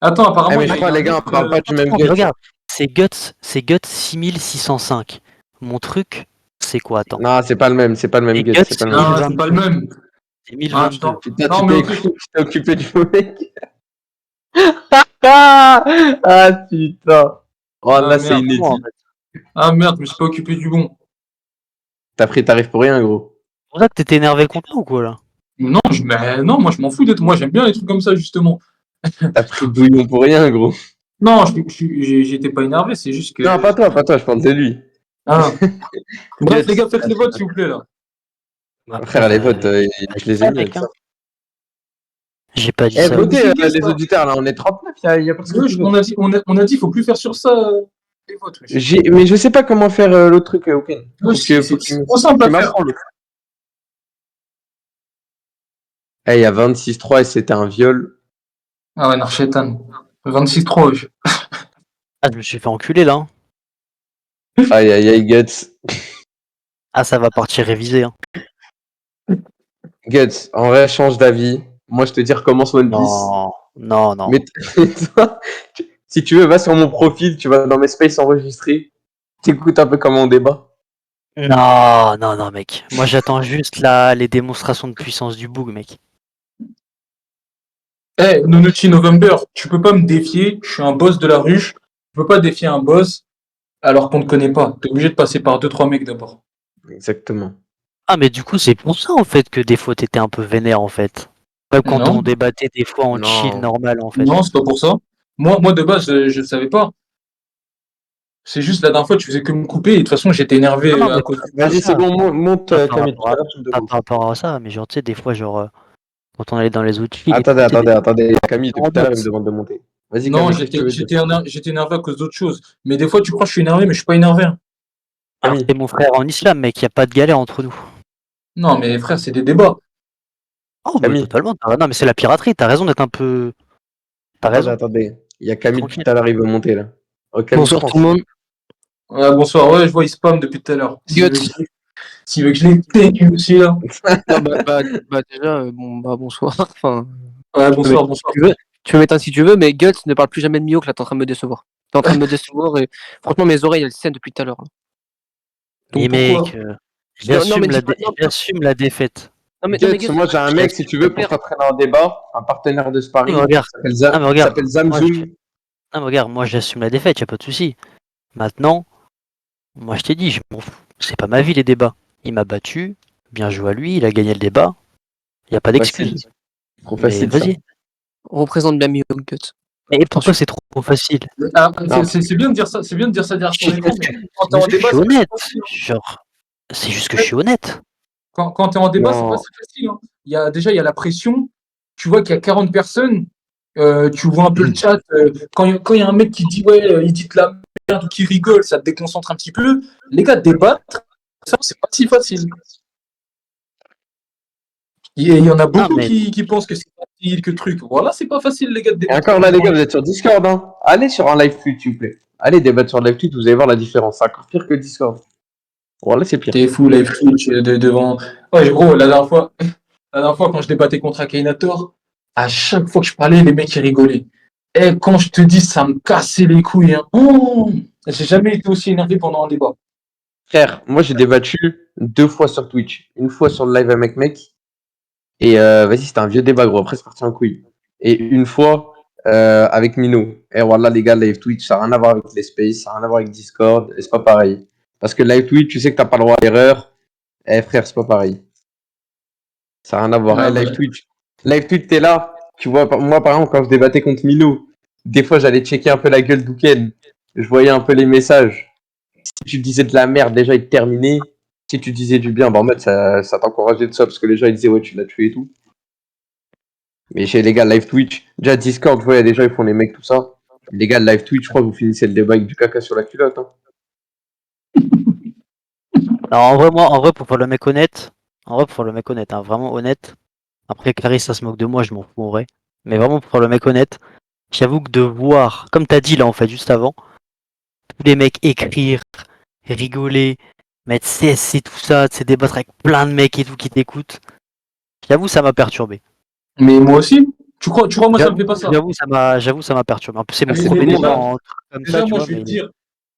Attends, Ah, apparemment, mais il y je a crois, un les gars, on autre, parle pas du même Attends, Guts. regarde, c'est Guts 6605. Mon truc, c'est quoi, attends? Non, c'est pas le même Et Guts. Guts, C'est pas le même. Non, c'est pas le même. C'est 1022. attends. Putain, Non, tu mais t'es ok. tu t'es occupé du mec. Ah, putain. Oh là, Ah, c'est merde. inédit. En fait. Ah merde, je me suis pas occupé du bon. T'as pris tarif pour rien, gros. C'est pour ça que t'étais énervé contre moi ou quoi, là? Non, mais non, moi je m'en fous d'être. Moi j'aime bien les trucs comme ça justement. T'as pris bouillon pour rien, gros. Non, j'étais pas énervé, c'est juste que. Non, pas toi, je parle de lui. Ah. Bref, Guts. les gars, faites les votes s'il vous plaît là. Frère, les votes, je les ai mis. mec, avec ça. J'ai pas dit Eh, ça. votez, c'est les ça. auditeurs, là, on est 39, y a personne qui vote. On a dit, faut plus faire sur ça les votes. wesh. Mais je sais pas comment faire l'autre truc, ok. Ouais, c'est trop simple à Tu faire. m'apprends, l'autre. Eh, il y a 26-3 et c'était un viol. Ah ouais, Narchetan. 26-3, wesh. Ah, je me suis fait enculer, là. Hein. Aïe, aïe, aïe, Guts. Ah, ça va partir révisé. Hein. Guts, en vrai, change d'avis. Moi, je te dis, recommence One Piece. Non. Mais toi, si tu veux, va sur mon profil, tu vas dans mes spaces enregistrés. T'écoutes un peu comment on débat. Non, mec. Moi, j'attends juste là les démonstrations de puissance du bug, mec. Eh, Nonuchi November, tu peux pas me défier, je suis un boss de la ruche. Tu peux pas défier un boss alors qu'on ne connaît pas. T'es obligé de passer par 2-3 mecs d'abord. Exactement. Ah, mais du coup, c'est pour ça, en fait, que des fois, t'étais un peu vénère, en fait. Même quand Non. on débattait, des fois, en Non. chill normal, en fait. Non, c'est pas pour ça. Moi de base, je savais pas. C'est juste la dernière fois, tu faisais que me couper et de toute façon, j'étais énervé Non, à mais cause. Vas-y, c'est bon, monte, Pas par Camille, tout rapport à l'heure, tu me Pas demandes. par rapport à ça, mais genre, tu sais, des fois, genre, quand on allait dans les autres chills... Attendez, Camille, depuis En tout à l'heure, il box. me demande de monter. Vas-y, Non, Camille, qu'est-ce que tu veux dire j'étais énervé à cause d'autres choses. Mais des fois, tu crois que je suis énervé, mais je suis pas énervé. Hein. Alors, Camille. t'es mon frère en islam, mec, y a pas de galère entre nous. Non, mais frère, c'est des débats. Oh, mais Camille. totalement. Non, mais c'est la piraterie, t'as raison d'être un peu... T'as raison. Attendez. Il y a Camille Tranquille. tout à l'heure, il veut monter là. Oh, Camille, Bonsoir France. tout le monde. Ouais, bonsoir, ouais, je vois, il spam depuis tout à l'heure. Guts. S'il veut que je l'ai tenu aussi, là. Non, déjà, bonsoir. Enfin, Ouais, bonsoir, bonsoir. tu peux m'éteindre si tu veux, mais Guts ne parle plus jamais de Mihawk, là, t'es en train de me décevoir. T'es en train de me décevoir et franchement, mes oreilles, elles saignent depuis tout à l'heure. Là. Et pourquoi mec, j'assume mais la, dis pas- non, j'assume la défaite. Non, mais Guts, Guts, moi j'ai un mec, si tu veux, pour t'entraîner en débat, un partenaire de sparring. Non, mais regarde. Il Non, mais regarde. s'appelle Zamzoom. Non, mais regarde, moi j'assume la défaite, y a pas de souci. Maintenant, moi je t'ai dit, je m'en fous. C'est pas ma vie les débats. Il m'a battu, Bien joué à lui, il a gagné le débat. Il n'y a pas Facile. d'excuse. Trop Mais facile. ça. vas-y. Représente bien Mihawk Guts. Et pourquoi c'est trop facile? Ah, Non. c'est bien de dire ça, c'est bien de dire ça derrière son Je- écran, mais quand t'es Parce en que je débat, suis c'est pas honnête. si facile, hein. Genre, c'est juste que je suis honnête. Quand t'es en débat, c'est Non. pas si facile, hein. Déjà, il y a la pression. Tu vois qu'il y a 40 personnes. Tu vois un peu le chat. Quand il y a un mec qui dit ouais, il dit de la merde ou qui rigole, ça te déconcentre un petit peu. Les gars, débattre, ça, c'est pas si facile. Il y en a beaucoup mais- qui pensent que c'est facile, que truc. Voilà, c'est pas facile, les gars, de Et débattre. encore là, les gars, vous êtes sur Discord, hein. Allez sur un live tweet, s'il vous plaît. Allez débattre sur live tweet, vous allez voir la différence. C'est encore pire que Discord. Voilà, c'est pire. T'es fou, live Twitch devant. Ouais, gros, la dernière fois, quand je débattais contre Akhenator, à chaque fois que je parlais, les mecs ils rigolaient. Et quand je te dis, ça me cassait les couilles. Hein. Oh, j'ai jamais été aussi énervé pendant un débat. Frère, moi j'ai débattu 2 fois sur Twitch. Une fois sur le live avec mec. Et vas-y, c'était un vieux débat, gros. Après, c'est parti en couille. Et une fois avec Mino. Et voilà, les gars, live Twitch, ça n'a rien à voir avec les spaces, ça n'a rien à voir avec Discord. Et c'est pas pareil. Parce que live Twitch, tu sais que t'as pas le droit à l'erreur. Eh frère, c'est pas pareil. Ça n'a rien à voir. Ah, Eh, live ouais. Twitch. Live Twitch, t'es là. Tu vois, moi par exemple, quand je débattais contre Mino, des fois j'allais checker un peu la gueule d'Ouken. Je voyais un peu les messages. Si tu disais de la merde, déjà il te terminait. Si tu disais du bien, bah en mode ça t'encourageait de ça parce que les gens ils disaient ouais, tu l'as tué et tout. Mais chez les gars, live Twitch, déjà Discord, je vois, il y a des gens ils font les mecs, tout ça. Les gars, live Twitch, je crois que vous finissez le débat avec du caca sur la culotte. Hein. Alors en vrai, pour faire le mec honnête, hein, vraiment honnête. Après, Clarisse, ça se moque de moi, je m'en fous en vrai. Mais vraiment, pour faire le mec honnête, j'avoue que de voir, comme t'as dit là en fait, juste avant, tous les mecs écrire, rigoler, mettre CSC, tout ça, se débattre avec plein de mecs et tout qui t'écoutent, j'avoue, ça m'a perturbé. Mais moi aussi. Tu crois moi, ça me fait pas ça. J'avoue, ça m'a perturbé. En plus, c'est mon Mais premier déjà- débat en truc comme Déjà, ça, tu moi, vois. je vais Mais... te dire.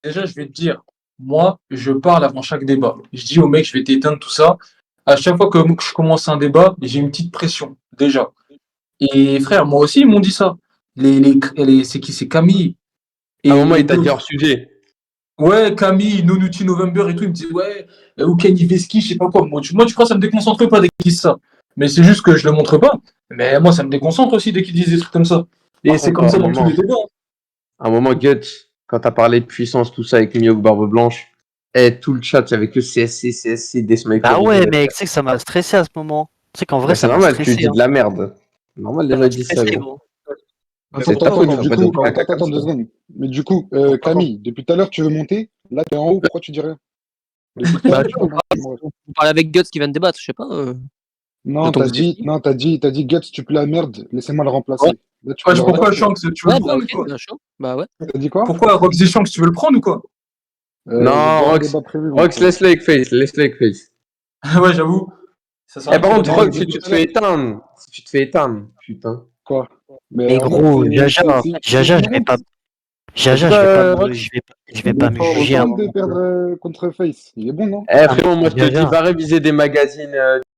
Déjà, je vais te dire. Moi, je parle avant chaque débat. Je dis au mec, je vais t'éteindre tout ça. À chaque fois que je commence un débat, j'ai une petite pression, déjà. Et frère, moi aussi, ils m'ont dit ça. C'est qui? C'est Camille. Et À un moment, il t'a dit d'autres. hors sujet. Ouais, Camille, Nonuti November et tout, ils me disent ouais, ou Kenny Veski, je sais pas quoi. Moi, tu crois, ça me déconcentre pas dès qu'ils disent ça. Mais c'est juste que je le montre pas. Mais moi, ça me déconcentre aussi dès qu'ils disent des trucs comme ça. Et Par c'est contre, comme ça à un dans tous moment- les débats. Hein. À un moment, Guts, quand t'as parlé de puissance, tout ça avec Miyok Barbe Blanche, tout le chat, il y avait que CSC, Deathmaker. Bah ouais, mec, tu sais que ça m'a stressé à ce moment. Tu sais qu'en vrai, Ouais, ça c'est m'a normal, stressé. tu dis hein. de la merde. Normal, les Ça gens m'a disent ça, stressé, gros. gros. C'est ta faute, Du pas coup, dire caca comme attends ça. 2 secondes. Mais du coup, Camille, depuis tout à l'heure, tu veux monter. Là, t'es en haut, pourquoi tu dis rien? Depuis tout à Bah, l'heure, tu peux monter. Ouais. Vous parlez avec Guts qui vient de débattre, je sais pas. Non, Attends, t'as vous dit, avez- non, t'as dit, Guts, tu pues la merde, laissez-moi le remplacer. Ouais. Là, tu Ouais, peux le pourquoi remplacer. Shanks, tu veux Ouais, le bah prendre ou ok, quoi? bien chaud. Bah ouais. T'as dit quoi? Pourquoi Roxy Shanks, tu veux le prendre ou quoi? Il y a Non, pas un Rox, débat prévu. Rox, laisse-le avec Face, laisse-le avec Face. Ouais, j'avoue. Ça sert à Eh, par rien contre, qu'il Non, Rox, si depuis tu tout te à l'heure. fais éteindre, putain. Quoi? Mais en gros, fait, Jaja, c'est je vais pas. C'est Jaja, pas, je Rox? vais pas me il est juger. bon de perdre contre Face. Il est bon, non? Eh, frérot, moi, je te Jaja. dis, va réviser des magazines